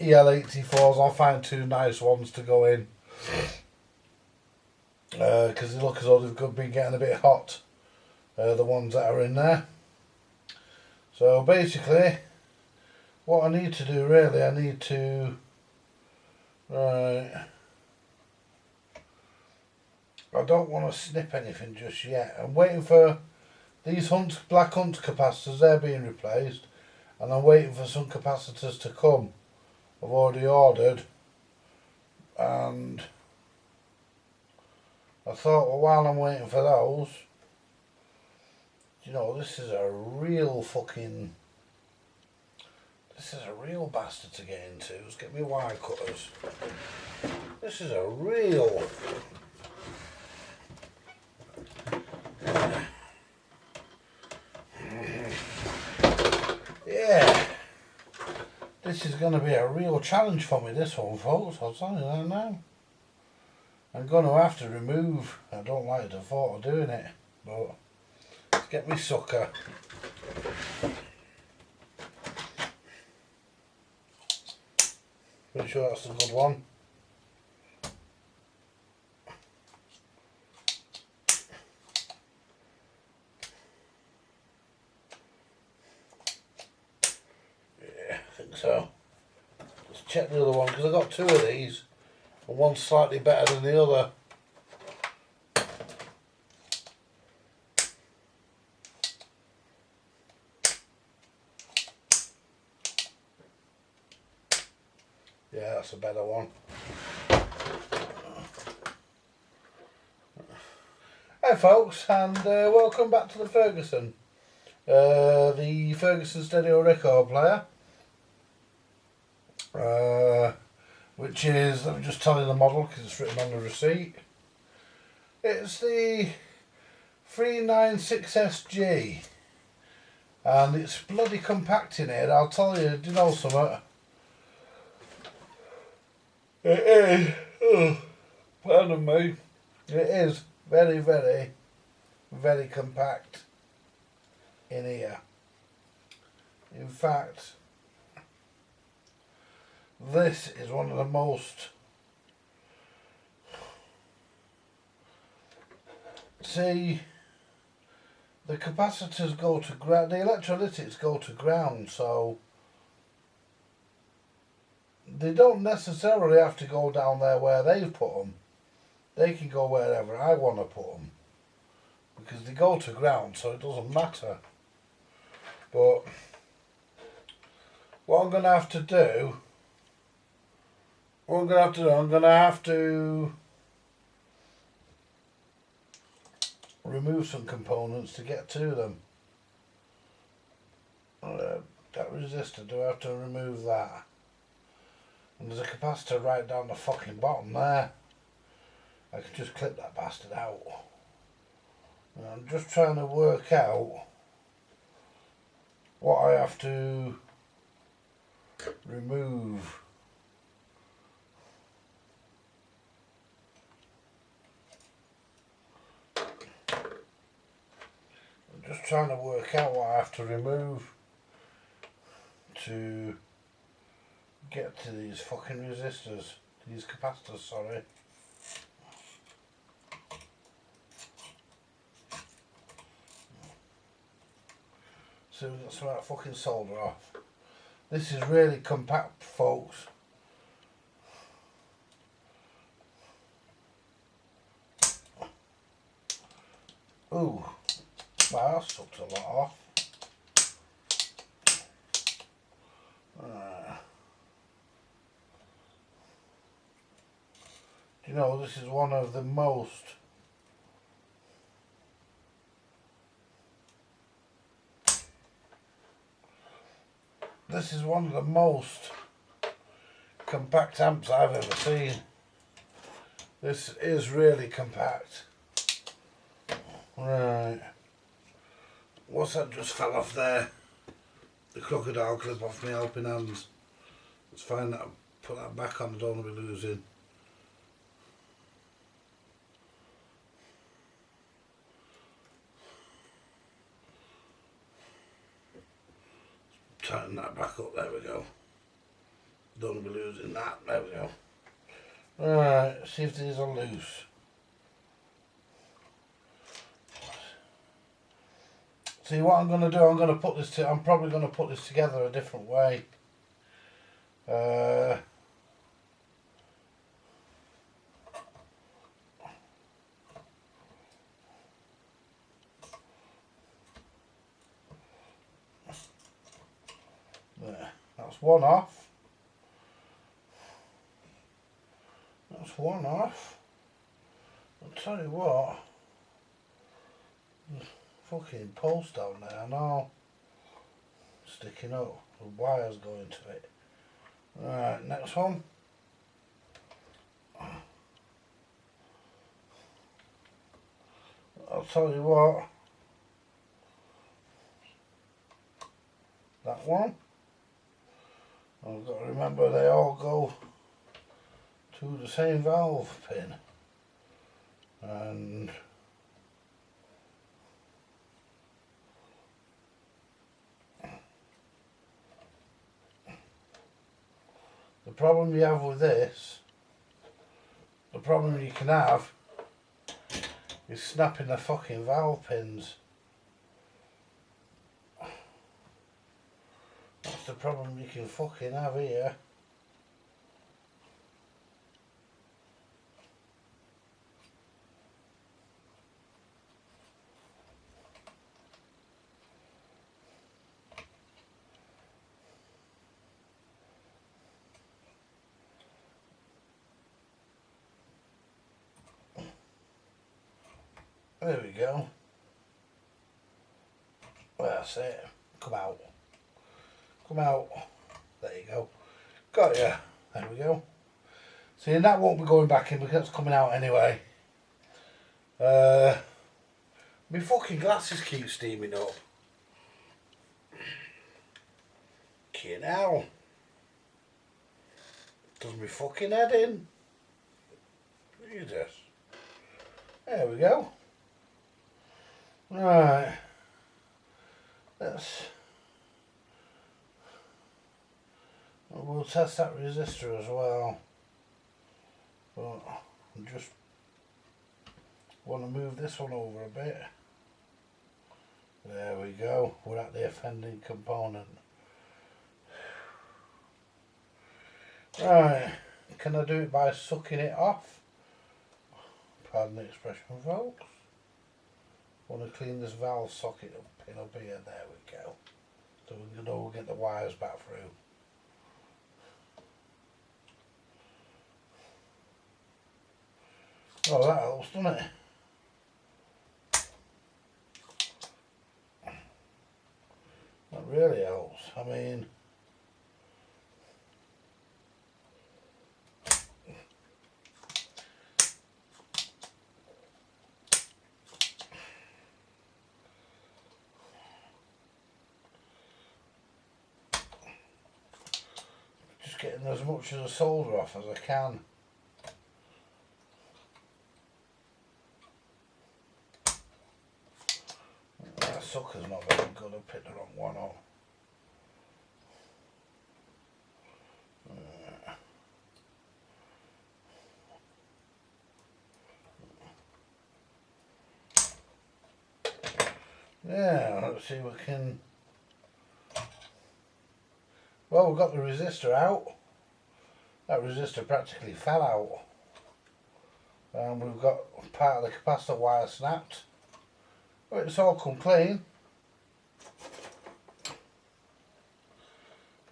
EL84s. I'll find 2 nice ones to go in. Because they look as though they've been getting a bit hot. The ones that are in there. So basically, what I need to do really, I need to. Right. I don't want to snip anything just yet. I'm waiting for these black Hunt capacitors, they're being replaced, and I'm waiting for some capacitors to come. I've already ordered, and I thought, well, while I'm waiting for those, you know, this is a real bastard to get into. Let's get me wire cutters. This is a real. Yeah. This is going to be a real challenge for me, this one, folks. I'll tell you that now. I'm going to have to remove. I don't like the thought of doing it, but let's get me sucker. Pretty sure that's a good one. Yeah, I think so. Let's check the other one, because I've got 2 of these, and one's slightly better than the other. Yeah, that's a better one. Hi folks, and welcome back to the Ferguson. The Ferguson stereo record player. Which is, let me just tell you the model because it's written on the receipt. It's the 396SG. And it's bloody compact in here, I'll tell you, do you know something? It is, pardon me, it is very, very, very compact in here. In fact, this is one of the most, see, the capacitors go to ground, the electrolytics go to ground, so they don't necessarily have to go down there where they've put them. They can go wherever I want to put them. because they go to ground, so it doesn't matter. But what I'm going to have to do, I'm going to have to remove some components to get to them. That resistor, do I have to remove that? And there's a capacitor right down the fucking bottom there. I can just clip that bastard out. And I'm just trying to work out what I have to remove. I'm just trying to work out what I have to remove to get to these fucking resistors, these capacitors, sorry. So we've got some of that fucking solder off. This is really compact, folks. Ooh, wow, that sucked a lot off. You know, this is one of the most compact amps I've ever seen. This is really compact. Right. What's that just fell off there? The crocodile clip off my helping hands. Let's find that, put that back on, I don't want to be losing. Tighten that back up, there we go. Don't want to be losing that, there we go. Right, see if these are loose. See what I'm going to do, I'm probably going to put this together a different way. There, that's one off. That's one off. I'll tell you what, there's a fucking post down there now, sticking up, the wires going to it. Right, next one. I'll tell you what, that one, I've got to remember they all go to the same valve pin, and the problem you have with this, the problem you can have is snapping the fucking valve pins. That's the problem you can fucking have here. There we go. Well, that's it. Come out. Come out. There you go. Got ya. There we go. See, and that won't be going back in because that's coming out anyway. My fucking glasses keep steaming up. Fucking hell. Does my fucking head in? Jesus. There we go. Right. We'll test that resistor as well. But I just want to move this one over a bit. There we go. We're at the offending component. Right. Can I do it by sucking it off? Pardon the expression, folks. want to clean this valve socket up, pin up here. There we go. So we can all get the wires back through. Oh, that helps, doesn't it? That really helps. I mean, just getting as much of the solder off as I can. That sucker's not very good. I picked the wrong one up. Yeah, let's see if we can. Well, we've got the resistor out. That resistor practically fell out. And we've got part of the capacitor wire snapped. But it's all come clean.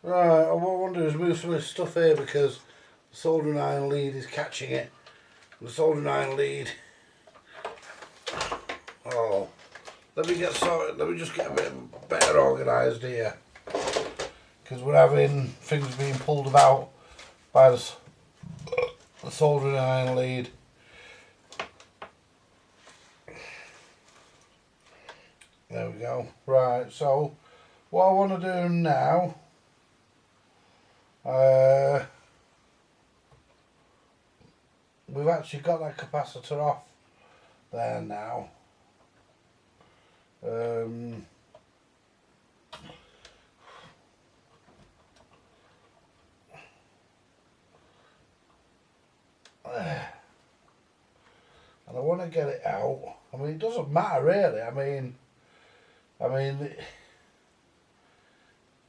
Right, what I want to do is move some of this stuff here because the soldering iron lead is catching it. The soldering iron lead. Oh, let me get sorted. Let me just get a bit better organised here. Because we're having things being pulled about by the soldering iron lead. There we go. Right, so what I want to do now, we've actually got that capacitor off there now. And I want to get it out. I mean, it doesn't matter really. I mean,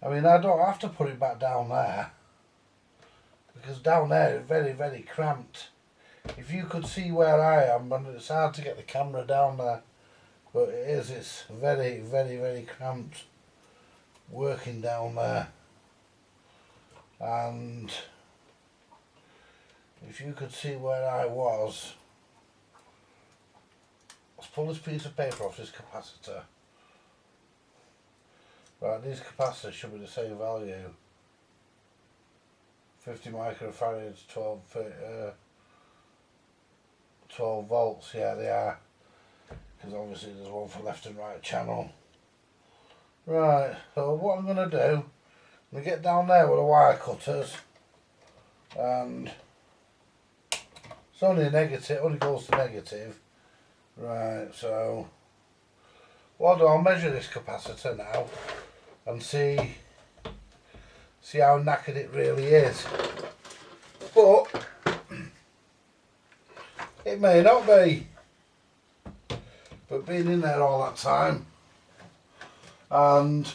I don't have to put it back down there because down there is very, very cramped. If you could see where I am, and it's hard to get the camera down there, but it's very, very, very cramped working down there. And if you could see where I was, let's pull this piece of paper off this capacitor. Right, these capacitors should be the same value. 50 microfarads, 12 volts, yeah they are. Because obviously there's one for left and right channel. Right, so what I'm going to do, I'm going to get down there with the wire cutters. And it's only a negative, only goes to negative. Right, so what I'll do, I'll measure this capacitor now and see how knackered it really is. But it may not be. But being in there all that time and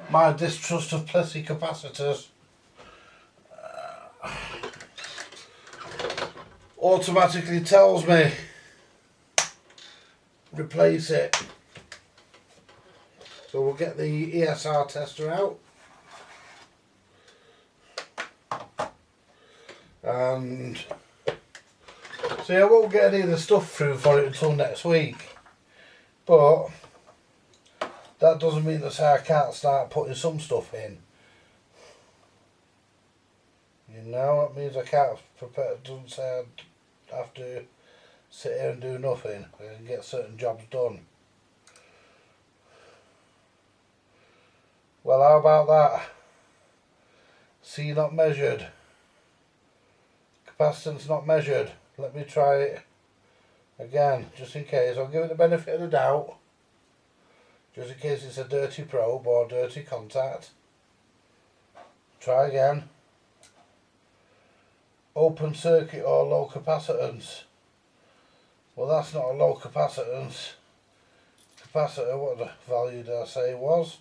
my distrust of Plessy capacitors automatically tells me replace it. So we'll get the ESR tester out and see, I won't get any of the stuff through for it until next week, but that doesn't mean to say I can't start putting some stuff in. You know, it means I can't prepare. It doesn't say I have to sit here and do nothing. I can get certain jobs done. Well, how about that? C not measured. Capacitance not measured. Let me try it again, just in case. I'll give it the benefit of the doubt. Just in case it's a dirty probe or dirty contact. Try again. Open circuit or low capacitance. Well, that's not a low capacitance. Capacitor, what the value did I say it was?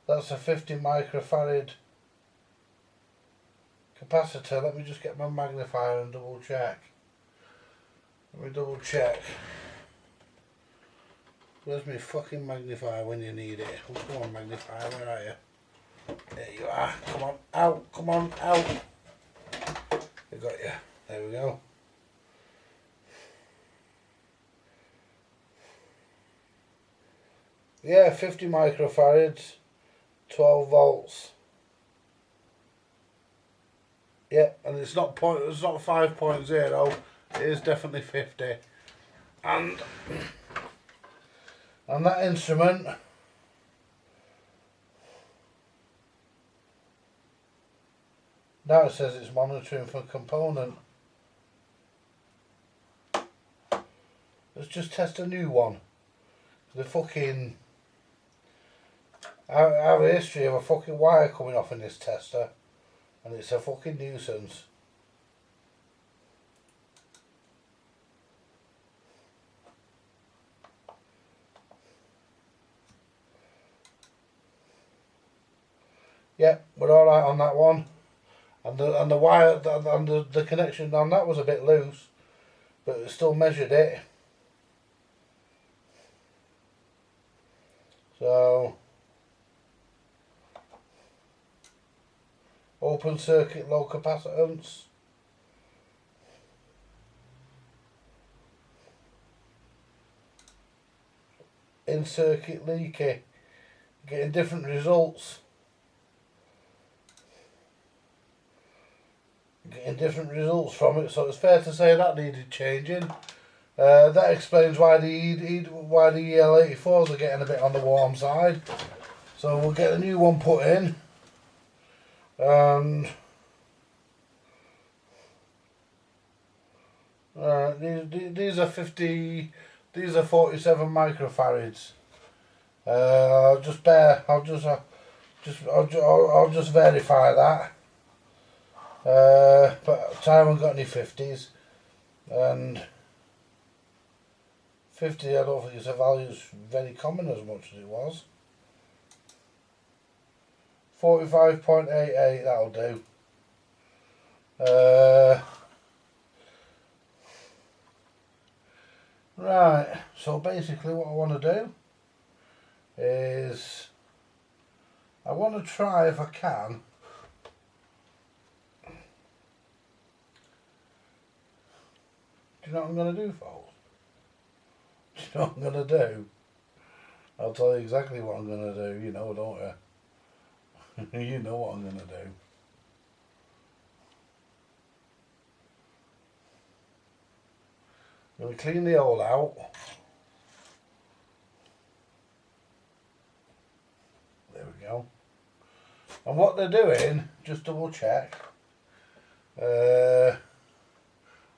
That's a 50 microfarad capacitor. Let me just get my magnifier and double check. Let me double check. Where's my fucking magnifier when you need it? Oh, come on, magnifier, where are you? There you are. Come on, out. Come on, out. I got you. There we go. Yeah, 50 microfarads, 12 volts. Yeah, and it's not 5.0. It is definitely 50. And that instrument now it says it's monitoring for a component. Let's just test a new one. The fucking I have a history of a fucking wire coming off in this tester, and it's a fucking nuisance. Yeah, we're all right on that one, and the wire and the connection on that was a bit loose, but it still measured it. So open circuit low capacitance. In circuit leaky. Getting different results. Getting different results from it, so it's fair to say that needed changing. That explains why the EL84s are getting a bit on the warm side. So we'll get a new one put in, and these are 50. These are 47 microfarads. I'll just verify that. But I haven't got any 50s, and 50 I don't think it's a value that's very common as much as it was. 45.88, that'll do. Right, so basically what I want to do is I want to try, if I can, do you know what I'm going to do, folks? Do you know what I'm going to do? I'll tell you exactly what I'm going to do, you know, don't you? You know what I'm going to do. I'm going to clean the hole out. There we go. And what they're doing, just double check.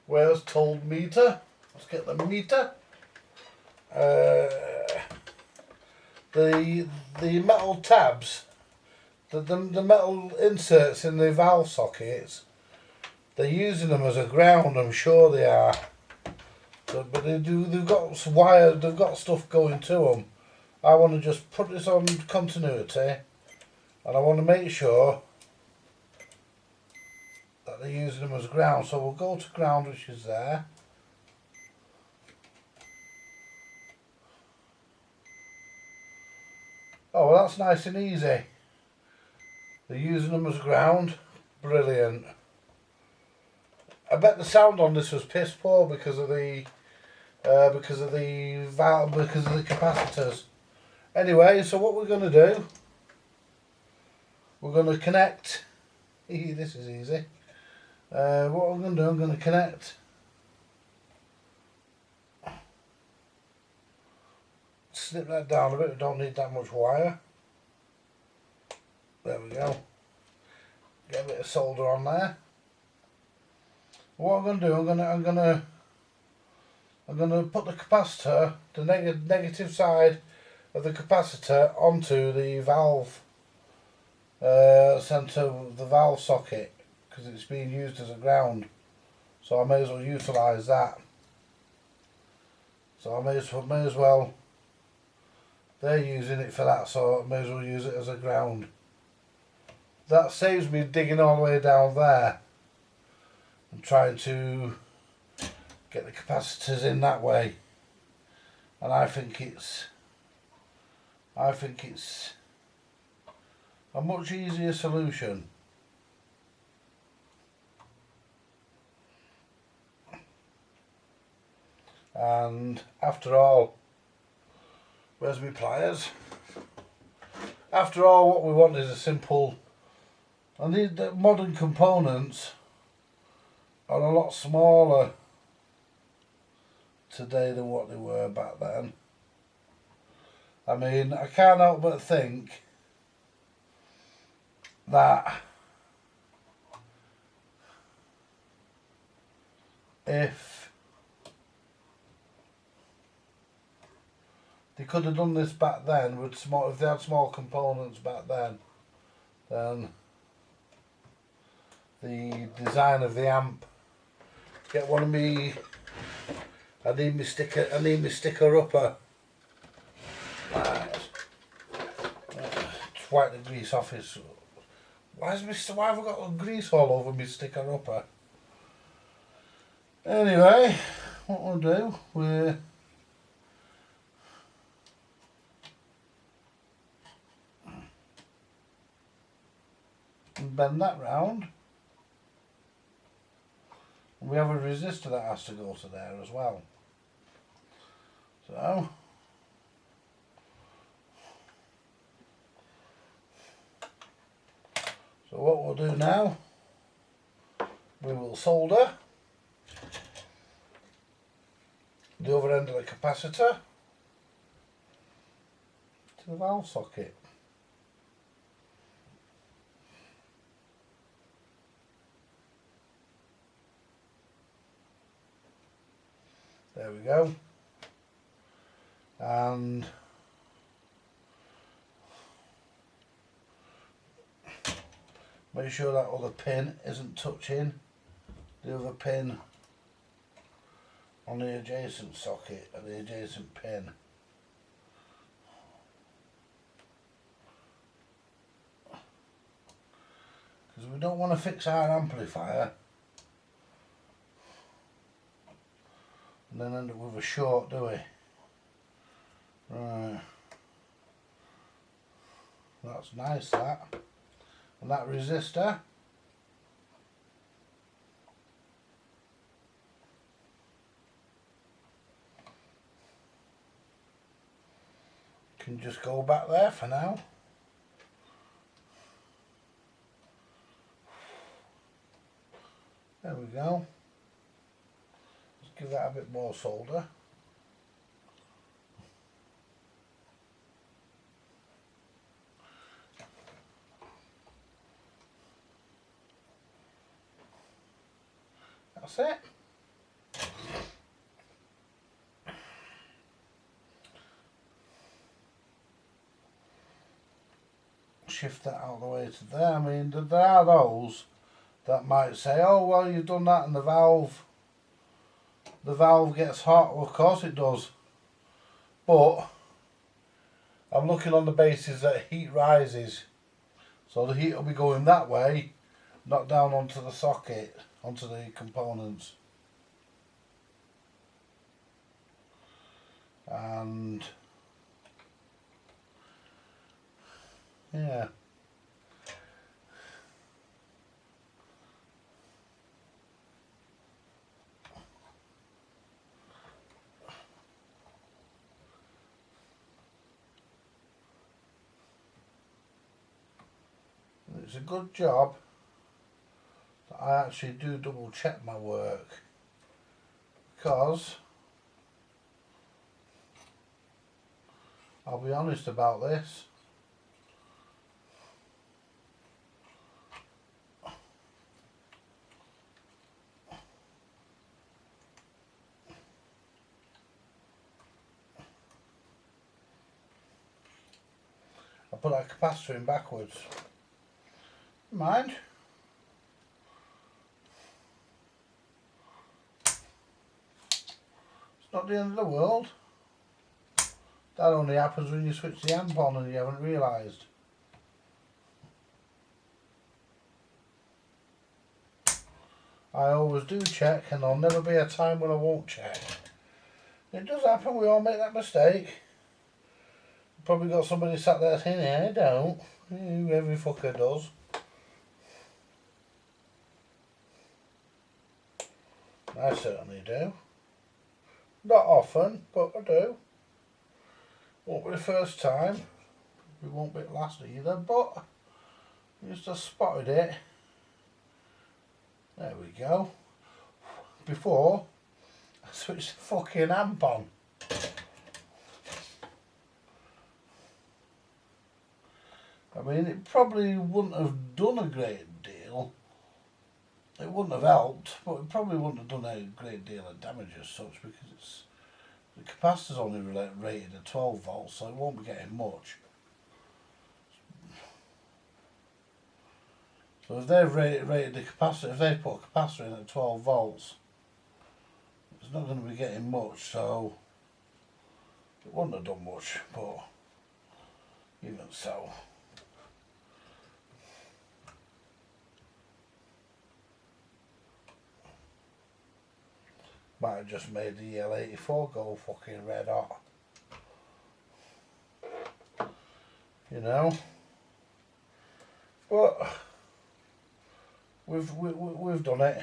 Where's told meter? Let's get the meter. The metal tabs, the metal inserts in the valve sockets, they're using them as a ground. I'm sure they are. But they've got some wire. They've got stuff going to them. I want to just put this on continuity, and I want to make sure that they're using them as ground. So we'll go to ground, which is there. Oh, well, that's nice and easy. They're using them as ground. Brilliant. I bet the sound on this was piss poor because of the capacitors. Anyway, so what we're going to do, we're going to connect. This is easy. What I'm going to do, I'm going to connect. Snip that down a bit. We don't need that much wire. There we go. Get a bit of solder on there. What I'm going to do, I'm going to put the capacitor, the negative side of the capacitor, onto the valve centre, the valve socket, because it's being used as a ground. So I may as well utilise that. So I may as well. They're using it for that, so I may as well use it as a ground. That saves me digging all the way down there and trying to get the capacitors in that way, and I think it's a much easier solution. And after all, where's my pliers? After all, what we want is a simple, and the modern components are a lot smaller today than what they were back then. I mean, I can't help but think that if they could have done this back then with small, if they had small components back then the design of the amp. Get one of me. I need my sticker upper. Right. Wipe the grease off his. Why have I got grease all over my sticker upper? Anyway, what we'll do, we'll bend that round. We have a resistor that has to go to there as well. So what we'll do now, we will solder the other end of the capacitor to the valve socket. There we go. And make sure that other pin isn't touching the other pin on the adjacent socket or the adjacent pin. Because we don't want to fix our amplifier and then end up with a short, do we? Right. That's nice, that. And that resistor can just go back there for now. There we go. Let's give that a bit more solder. That's it. Shift that out of the way to there. I mean, there are those that might say, oh well, you've done that and the valve gets hot. Well, of course it does, but I'm looking on the basis that heat rises, so the heat will be going that way, not down onto the socket, onto the components. And yeah, it's a good job that I actually do double check my work, because I'll be honest about this. I put that capacitor in backwards. Never mind. It's not the end of the world. That only happens when you switch the amp on and you haven't realised. I always do check, and there'll never be a time when I won't check. It does happen, we all make that mistake. Probably got somebody sat there saying, I don't. Every fucker does. I certainly do. Not often, but I do. Won't be the first time. It won't be the last either, but I just spotted it. There we go. Before I switched the fucking amp on. I mean, it probably wouldn't have done a great deal. It wouldn't have helped, but it probably wouldn't have done a great deal of damage as such, because the capacitor's only rated at 12 volts, so it won't be getting much. So if they've rated the capacitor, if they put a capacitor in at 12 volts, it's not going to be getting much, so it wouldn't have done much, but even so. Might have just made the EL84 go fucking red hot. You know? But we've done it.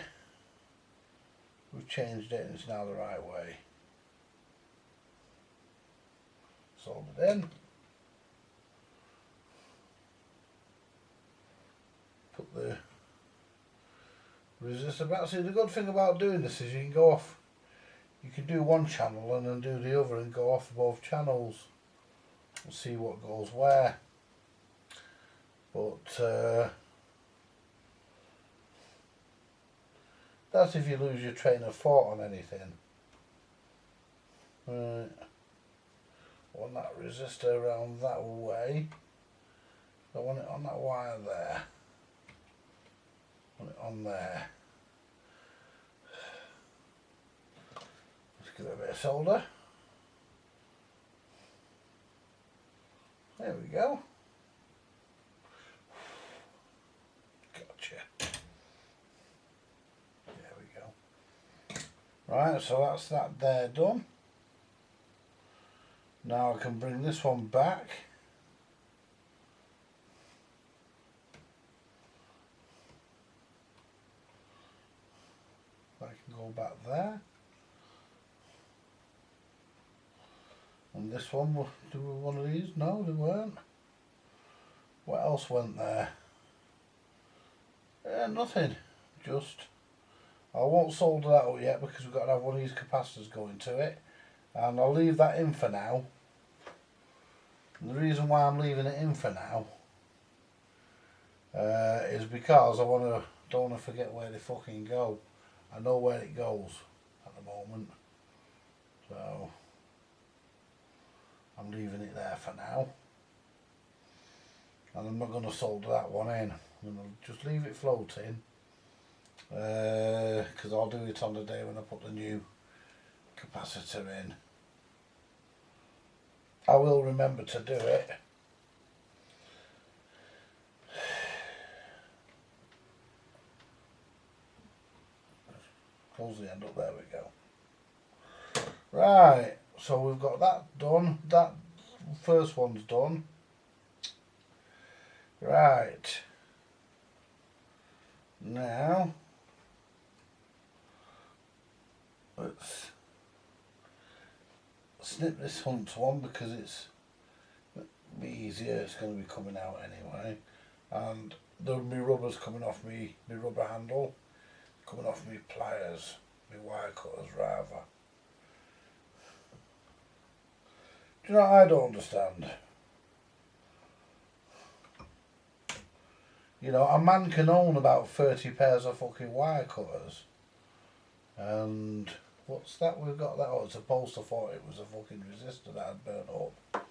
We've changed it and it's now the right way. Soldered in. Put the resistor back. See, the good thing about doing this is you can go off. You can do one channel and then do the other and go off both channels and see what goes where. But that's if you lose your train of thought on anything. Right. Want that resistor around that way. I want it on that wire there. Want it on there. Let's give it a bit of solder. There we go. Gotcha. There we go. Right, so that's that there done. Now I can bring this one back. I can go back there. And this one, do one of these? No, they weren't. What else went there? Nothing. Just, I won't solder that up yet because we've got to have one of these capacitors going to it. And I'll leave that in for now. And the reason why I'm leaving it in for now is because I don't want to forget where they fucking go. I know where it goes at the moment, so I'm leaving it there for now. And I'm not going to solder that one in. I'm going to just leave it floating because I'll do it on the day when I put the new capacitor in. I will remember to do it. Close the end up, there we go. Right, so we've got that done. That first one's done. Right. Now let's snip this front one because it's be easier. It's going to be coming out anyway, and my rubber's coming off me rubber handle, coming off me pliers, me wire cutters rather. Do you know what I don't understand? You know, a man can own about 30 pairs of fucking wire cutters. And what's that we've got that? Oh, it's a post. I thought it was a fucking resistor that had burnt up.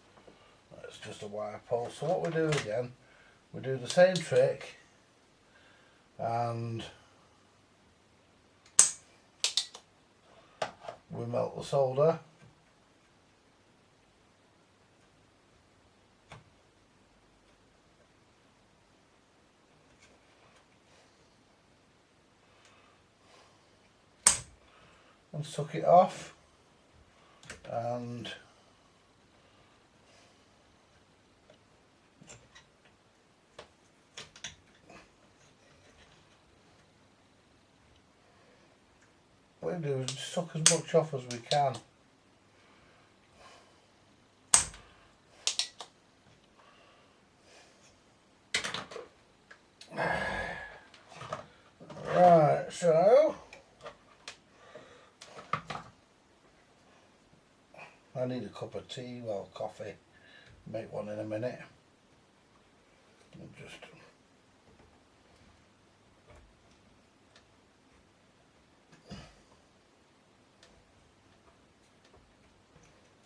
It's just a wire post. So what we do again, we do the same trick and we melt the solder. and suck it off, and what we do is suck as much off as we can. Right, so I need a cup of tea, well, coffee. Make one in a minute. Just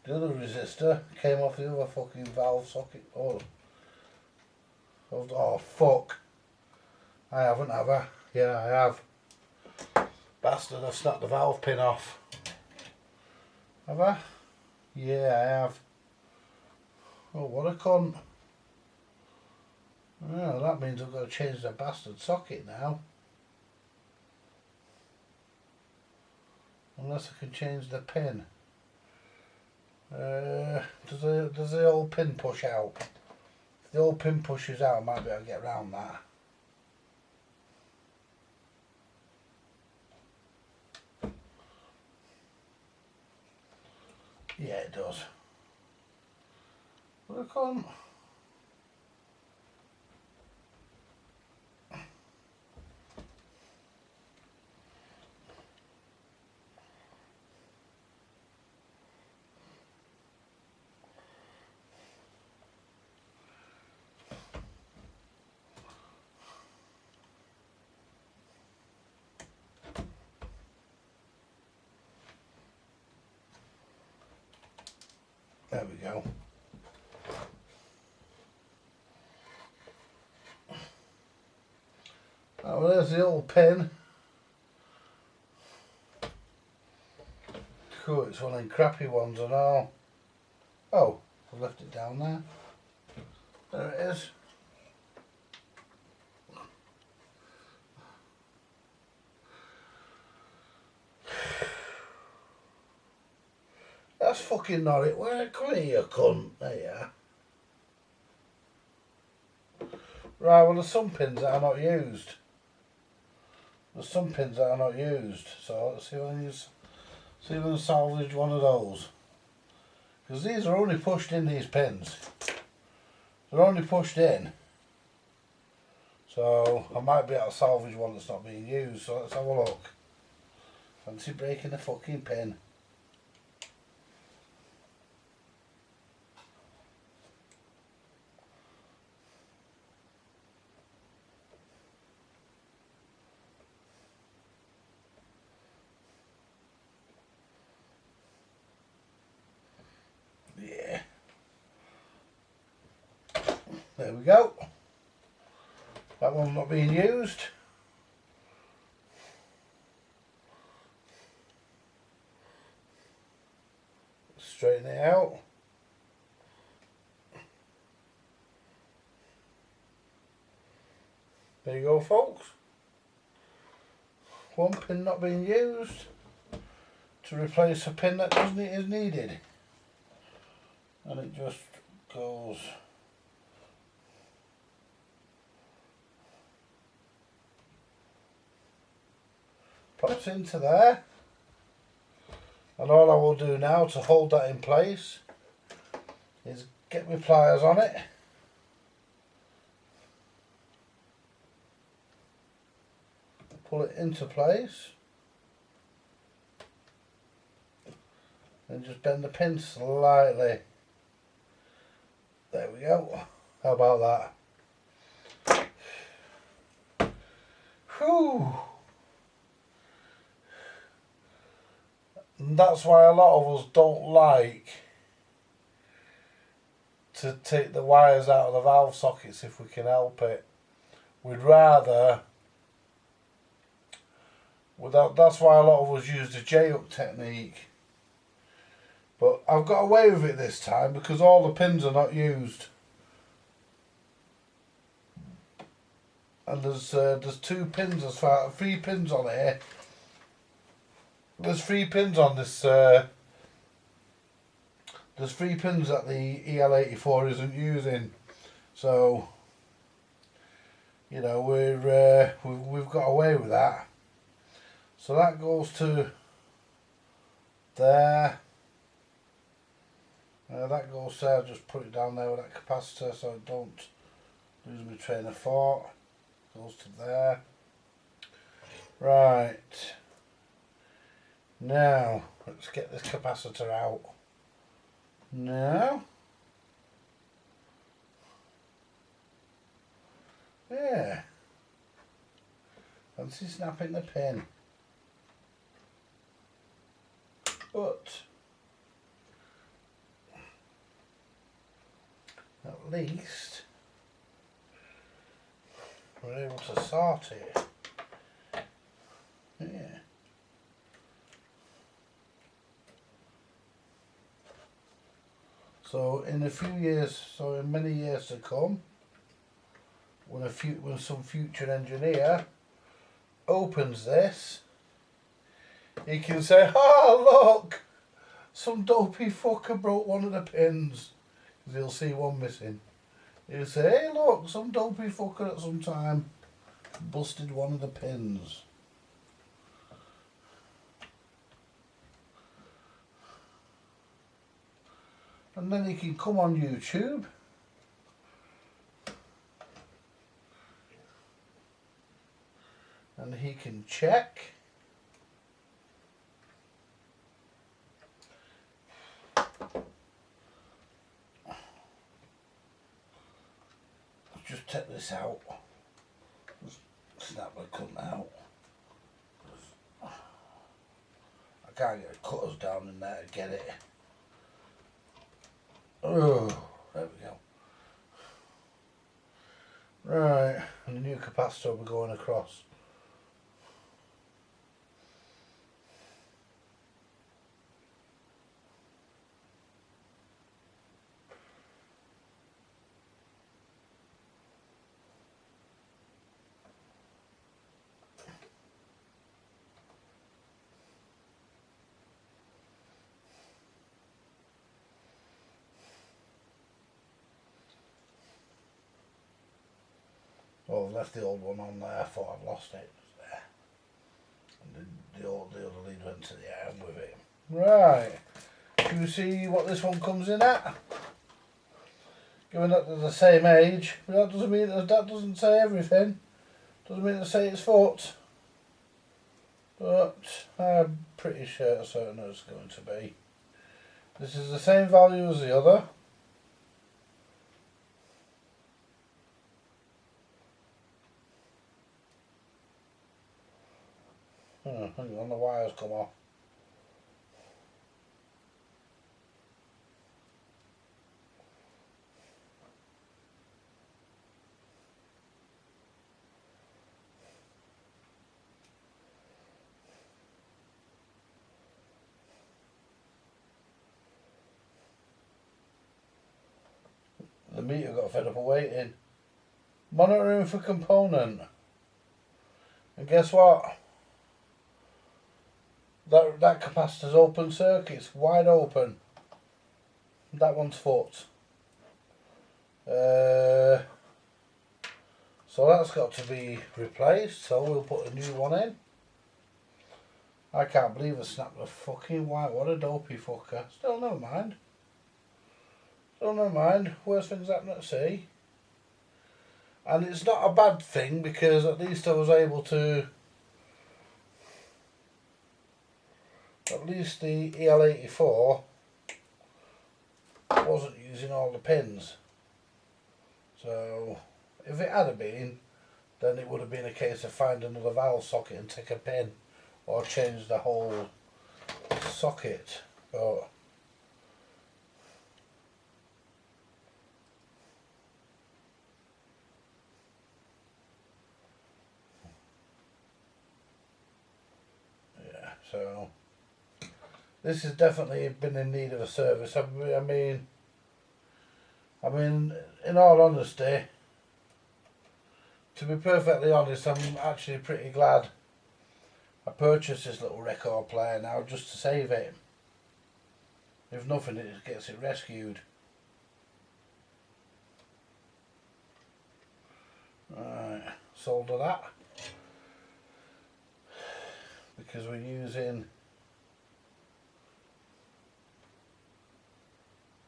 the other resistor came off the other fucking valve socket. Oh fuck! I haven't, have I? Yeah, I have. Bastard! I've snapped the valve pin off. Have I? Yeah, I have. Oh, what a cunt. Well, that means I've got to change the bastard socket now. Unless I can change the pin. Does the old pin push out? If the old pin pushes out, I might be able to get around that. Yeah, it does. What a cunt. There we go. Oh, well, there's the old pin. Cool, it's one of them crappy ones and all. Oh, I've left it down there. There it is. That's fucking not it. Where? Come here, you cunt. There you are. Right, well, there's some pins that are not used. There's some pins that are not used. So let's see if I can see if I can salvage one of those. Because these are only pushed in, these pins. They're only pushed in. So I might be able to salvage one that's not being used. So let's have a look. Fancy breaking the fucking pin. Yeah. There we go. That one's not being used. Straighten it out. There you go, folks. One pin not being used to replace a pin that is needed. And it just goes pops into there, and all I will do now to hold that in place is get my pliers on it, pull it into place, and just bend the pin slightly. There we go. How about that? Whew. And that's why a lot of us don't like to take the wires out of the valve sockets if we can help it. We'd rather, that's why a lot of us use the J-hook technique. But I've got away with it this time because all the pins are not used. And there's 3 pins on here. There's 3 pins on this. There's 3 pins that the EL84 isn't using, so you know we've got away with that. So that goes to there. That goes there. Just put it down there with that capacitor so I don't lose my train of thought. Goes to there. Right. Now let's get this capacitor out. Now. Yeah. Fancy snapping the pin. But at least we're able to sort it. Yeah. So in many years to come, when some future engineer opens this, he can say, "Oh look, some dopey fucker broke one of the pins," because he'll see one missing. He'll say, "Hey look, some dopey fucker at some time busted one of the pins." And then he can come on YouTube and he can check just take this out, just snap the cunt out. I can't get cutters down in there to get it. Oh, there we go. Right, and the new capacitor will be going across. Oh, I've left the old one on there. I thought I'd lost it. It was there. And the other lead went to the arm with it. Right. Can you see what this one comes in at? Given that they're the same age, but that doesn't mean that doesn't say everything. Doesn't mean to say it's foot. But I'm pretty certain it's going to be. This is the same value as the other. Hang on, the wires come off. The meter got fed up of waiting. Monitoring for component. And guess what? That capacitor's open circuit, it's wide open. That one's foot. So that's got to be replaced, so we'll put a new one in. I can't believe I snapped the fucking wire. What a dopey fucker. Still never mind. Worst things happen at sea. And it's not a bad thing because at least I was able to. At least the EL84 wasn't using all the pins. So if it had been, then it would have been a case of find another valve socket and take a pin or change the whole socket. But yeah, so this has definitely been in need of a service. I mean, in all honesty, to be perfectly honest, I'm actually pretty glad I purchased this little record player now just to save it. If nothing, it gets it rescued. Right, solder that. Because we're using,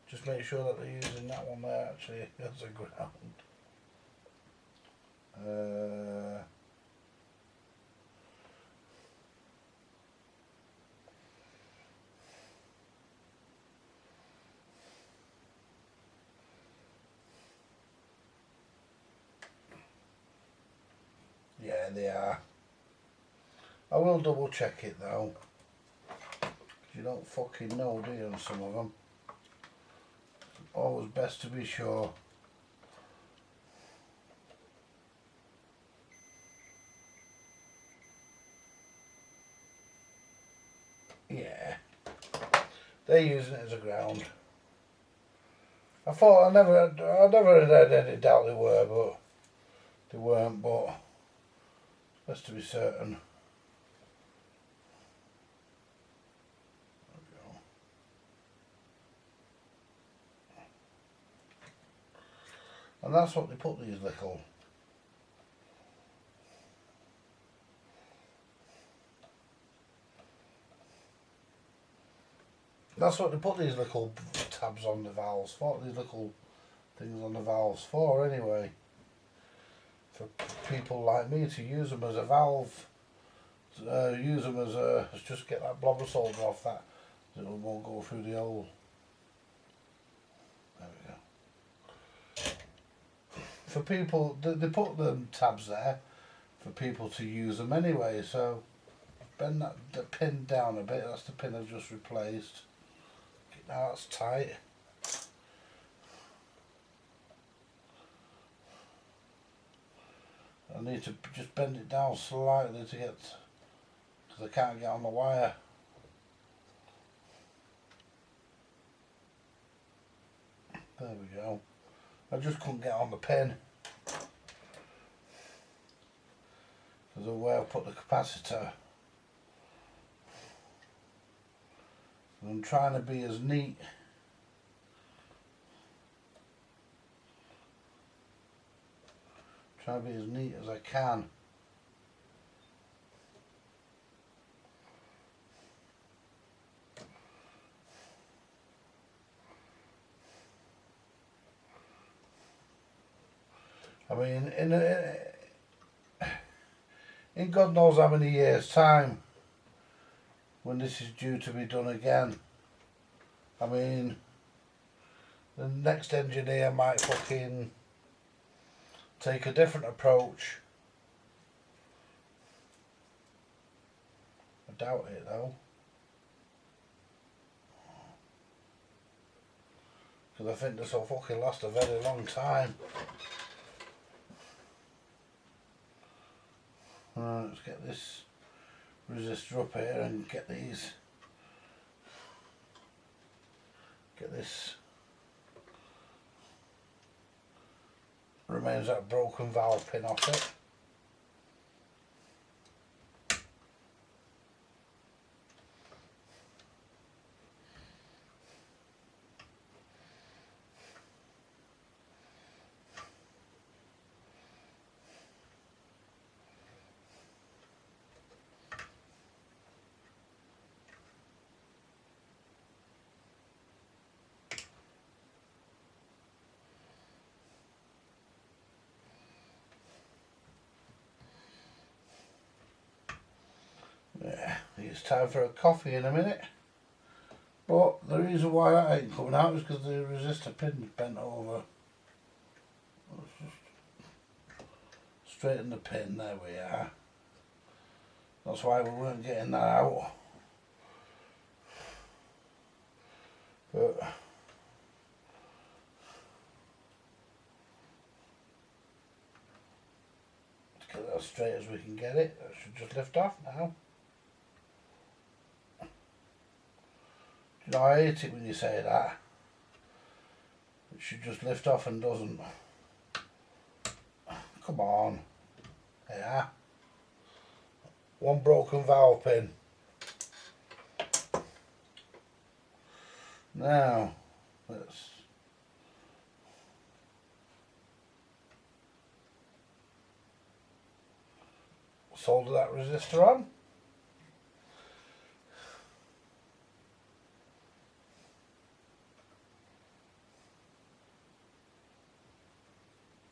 just make sure that they're using that one there actually as a ground. Yeah, they are. I will double check it though. You don't fucking know, do you, on some of them? Always best to be sure. Yeah, they're using it as a ground. I thought I never had any doubt they were, but they weren't. But best to be certain. And that's what they put these little. That's what they put these little tabs on the valves for. These little things on the valves for, anyway. For people like me to use them as a valve. Use them as a just get that blobber solder off that. So it won't go through the hole. There we go. For people, they put the tabs there for people to use them anyway. So bend the pin down a bit. That's the pin I've just replaced. Now that's tight. I need to just bend it down slightly to get, because I can't get on the wire. There we go. I just couldn't get on the pin because of where I put the capacitor. I'm trying to be as neat as I can. I mean, in God knows how many years' time, when this is due to be done again, I mean, the next engineer might fucking take a different approach. I doubt it though, because I think this will fucking last a very long time. Right, let's get this resistor up here and get this remains that broken valve pin off it. Yeah, it's time for a coffee in a minute. But the reason why that ain't coming out is because the resistor pin's bent over. Let's just straighten the pin, there we are. That's why we weren't getting that out. But let's get that as straight as we can get it. That should just lift off now. You know, I hate it when you say that. It should just lift off and doesn't. Come on. Yeah. one broken valve pin. Now let's solder that resistor on.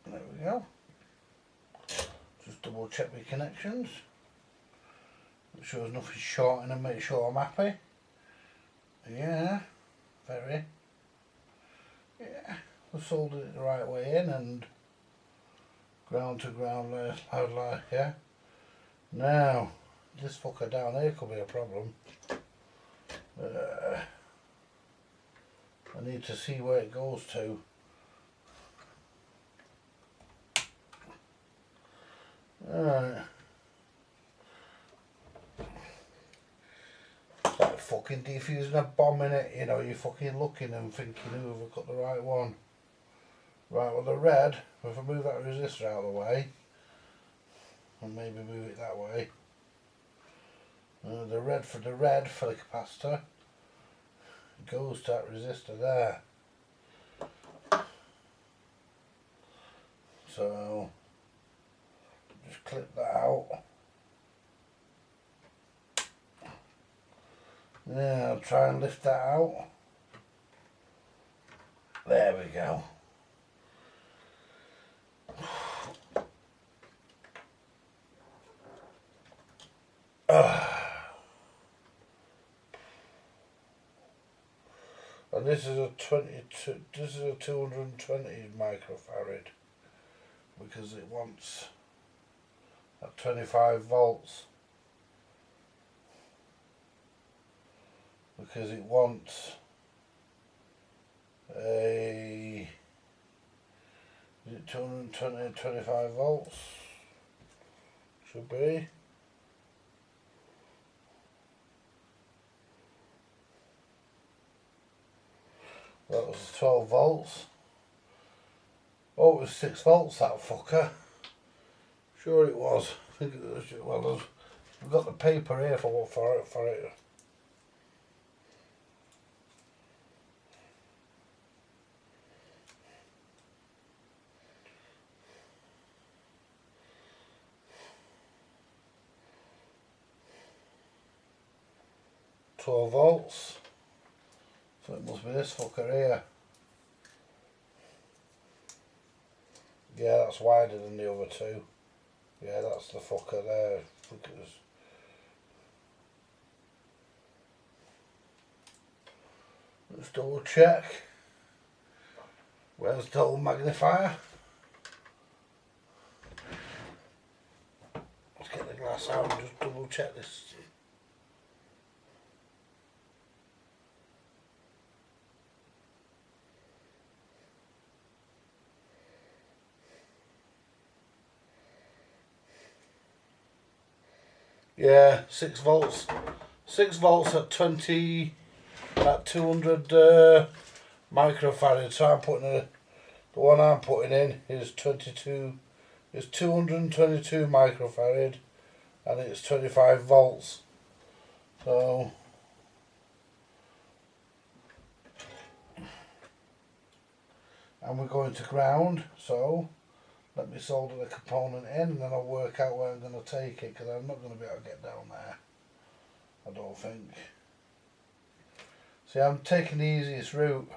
There we go. Just double check my connections. Make sure there's nothing short in and make sure I'm happy. Yeah, very. Yeah, we soldered it the right way in and ground to ground like, yeah. Now, this fucker down here could be a problem. I need to see where it goes to. Alright. It's like fucking defusing a bomb in it, you know, you're fucking looking and thinking, who have I got the right one? Right, well the red, if I move that resistor out of the way, and maybe move it that way, the red for the capacitor goes to that resistor there. So just clip that out. Yeah, I'll try and lift that out. There we go. And this is a 220 microfarad because it wants at 25 volts. Because it wants a, is it 220 and 25 volts? Should be. That was 12 volts. Oh, it was 6 volts, that fucker. Sure it was. I think it was, well, we've got the paper here for it. Volts, so it must be this fucker here. Yeah, that's wider than the other two. Yeah, that's the fucker there. I think it was. Let's double check. Where's the old magnifier? Let's get the glass out and just double check this. Yeah, 6 volts. 6 volts at 200 microfarad. So I'm putting the one I'm putting in is 222 microfarad, and it's 25 volts. So and we're going to ground. So let me solder the component in and then I'll work out where I'm going to take it, because I'm not going to be able to get down there, I don't think. See, I'm taking the easiest route.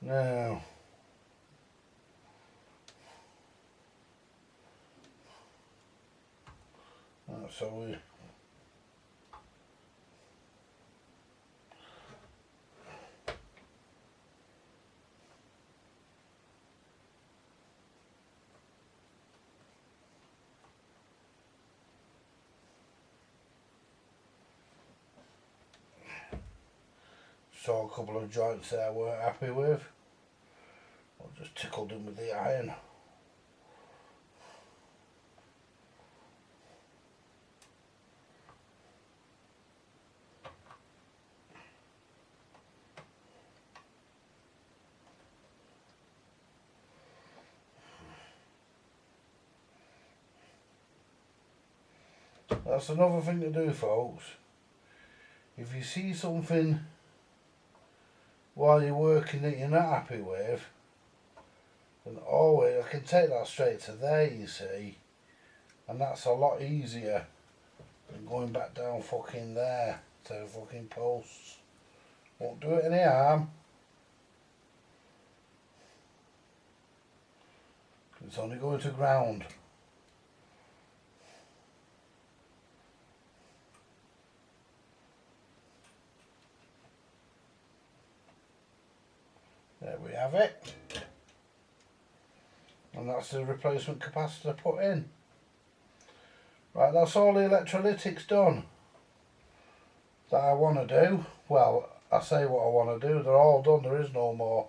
Now, so we saw a couple of joints there I weren't happy with. I just tickled them with the iron. That's another thing to do, folks. If you see something while you're working that you're not happy with, then always, I can take that straight to there, you see, and that's a lot easier than going back down fucking there to the fucking posts. Won't do it any harm. It's only going to ground. There we have it. And that's the replacement capacitor put in. Right, that's all the electrolytics done that I want to do. Well, I say what I want to do, they're all done, there is no more.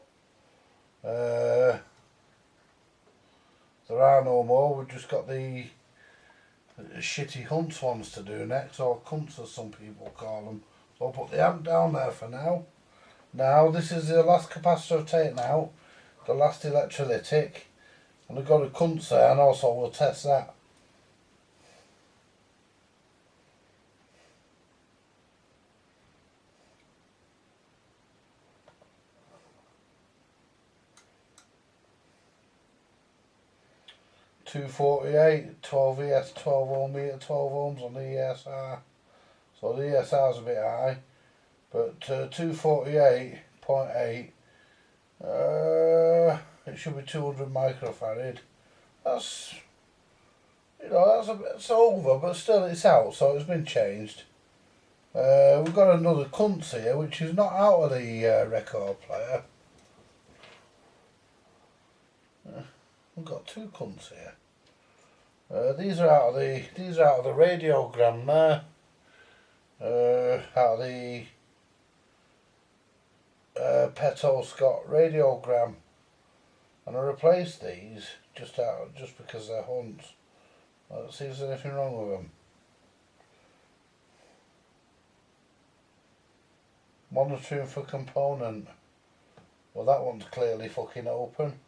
There are no more, we've just got the shitty hunts ones to do next, or cunts as some people call them. So I'll put the amp down there for now. Now this is the last capacitor I've taken out, the last electrolytic, and I've got a cunt there, and also we'll test that. .248, 12 ES, 12 ohm meter, 12 ohms on the ESR. So the ESR is a bit high, but 248.8, it should be 200 microfarad. That's, you know, it's over, but still it's out, so it's been changed. We've got another cunt here, which is not out of the record player. We've got two cunts here. These are out of the radiogram there. Out of the Peto Scott radiogram, and I replaced these just because they're hunts. Let's see if there's anything wrong with them. Monitoring for component. Well, that one's clearly fucking open.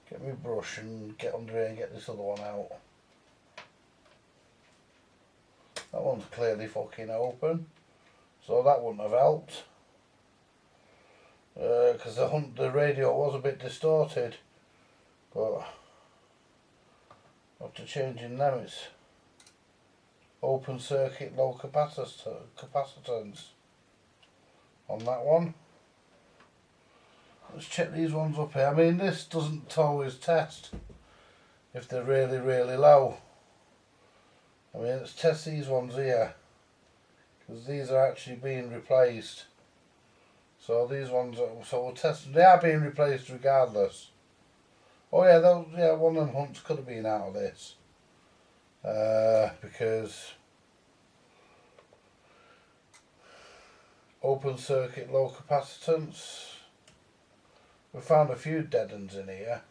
Get my brush and get under here and get this other one out. That one's clearly fucking open, so that wouldn't have helped. Because the radio was a bit distorted, but after changing them, it's open circuit low capacitance on that one. Let's check these ones up here. I mean, this doesn't always test if they're really, really low. I mean, let's test these ones here, because these are actually being replaced. So these ones, so we'll test them. They are being replaced regardless. Oh yeah, one of them hunts could have been out of this. Because open circuit low capacitance. We found a few dead ones in here.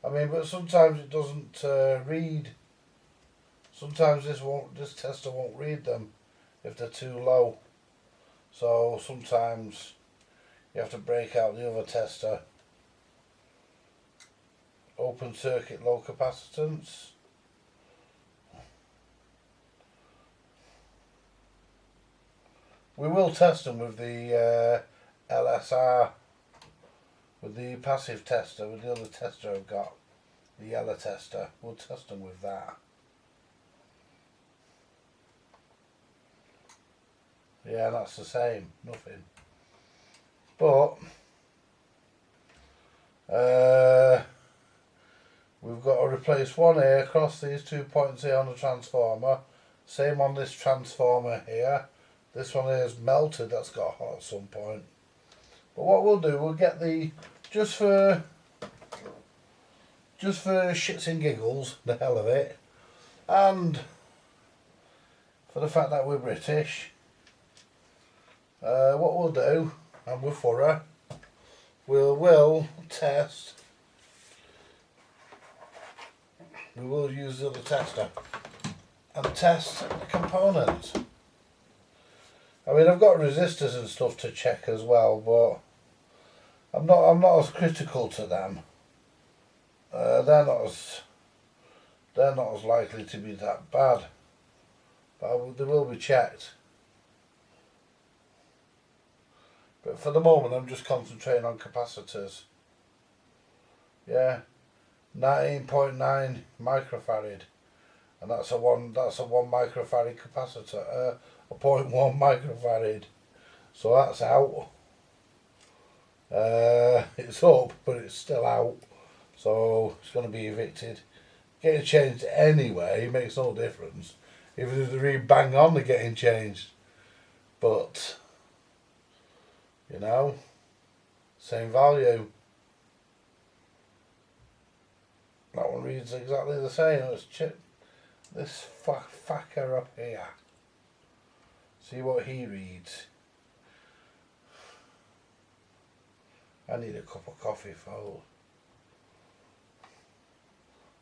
I mean, but sometimes it doesn't read. Sometimes this tester won't read them if they're too low. So sometimes you have to break out the other tester. Open circuit low capacitance. We will test them with the LSR, with the passive tester, with the other tester I've got, the yellow tester. We'll test them with that. Yeah, that's the same, nothing. But we've got to replace one here across these 2 points here on the transformer. Same on this transformer here. This one here is melted, that's got hot at some point. But what we'll do, we'll get the, just for shits and giggles, the hell of it, and for the fact that we're British, what we'll do, and we're thorough, we'll test, we will use the other tester and test the components. I mean, I've got resistors and stuff to check as well, but I'm not as critical to them. They're not as likely to be that bad, but they will be checked. But for the moment, I'm just concentrating on capacitors. Yeah, 19.9 microfarad, and that's a one microfarad capacitor. A 0.1 microfarad, so that's out. It's up, but it's still out, so it's going to be evicted. Getting changed anyway makes no difference. Even if they really bang on, they're getting changed. But you know, same value. That one reads exactly the same. Let's check this fucker up here. See what he reads. I need a cup of coffee, folks.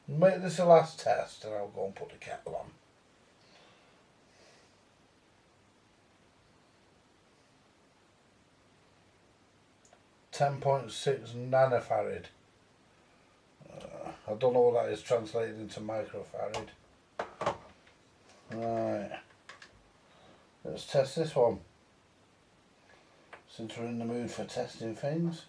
Make this the last test and I'll go and put the kettle on. .6 nanofarad. I don't know what that is translated into microfarad. Right. Let's test this one. Since we're in the mood for testing things.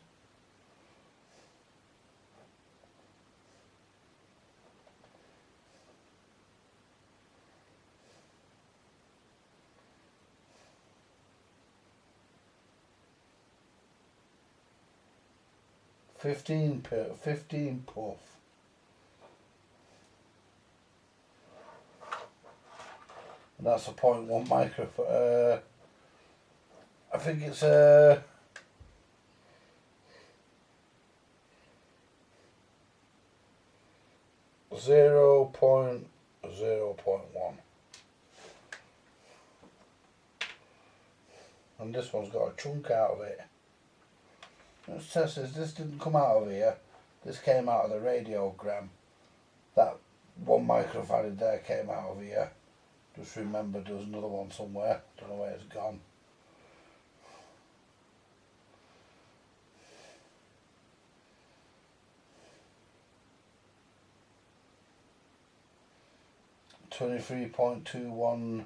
Fifteen puff. And that's a 0.1 microfarad. I think it's a 0.1, and this one's got a chunk out of it. Let's test this. This didn't come out of here. This came out of the radiogram. That 1 microfarad there came out of here. Just remember there was another one somewhere. Don't know where it's gone. .21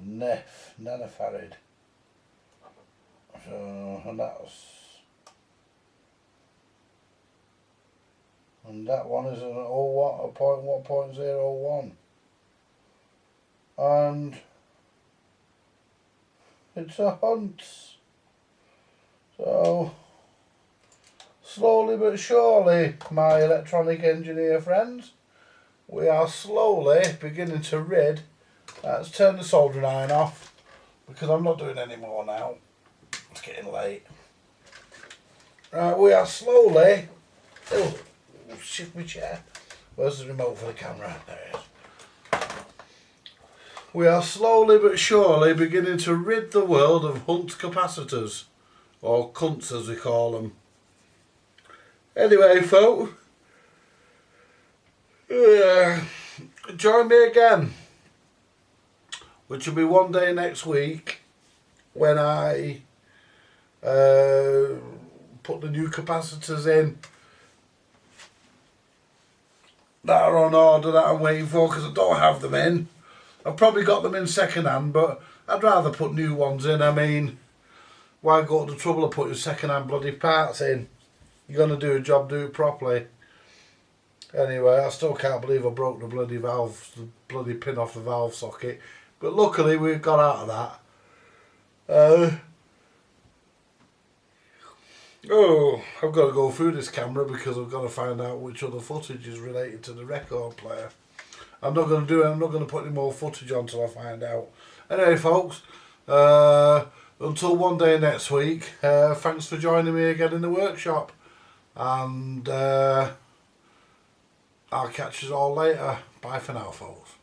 nanofarad. So, and that one is an 0.1, and it's a Hunt. So slowly but surely, my electronic engineer friends, we are slowly beginning to rid. Let's turn the soldering iron off because I'm not doing any more now. It's getting late. Right, we are slowly. Oh, shift my chair. Where's the remote for the camera? There it is. We are slowly but surely beginning to rid the world of Hunt capacitors, or cunts as we call them. Anyway, folks, join me again, which will be one day next week when I put the new capacitors in that are on order that I'm waiting for, because I don't have them in. I've probably got them in second hand, but I'd rather put new ones in. I mean, why go to the trouble of putting second hand bloody parts in? You're going to do a job, do it properly. Anyway, I still can't believe I broke the bloody valve, the bloody pin off the valve socket. But luckily we've got out of that. I've got to go through this camera because I've got to find out which other footage is related to the record player. I'm not going to put any more footage on until I find out. Anyway, folks, until one day next week, thanks for joining me again in the workshop. And I'll catch you all later. Bye for now, folks.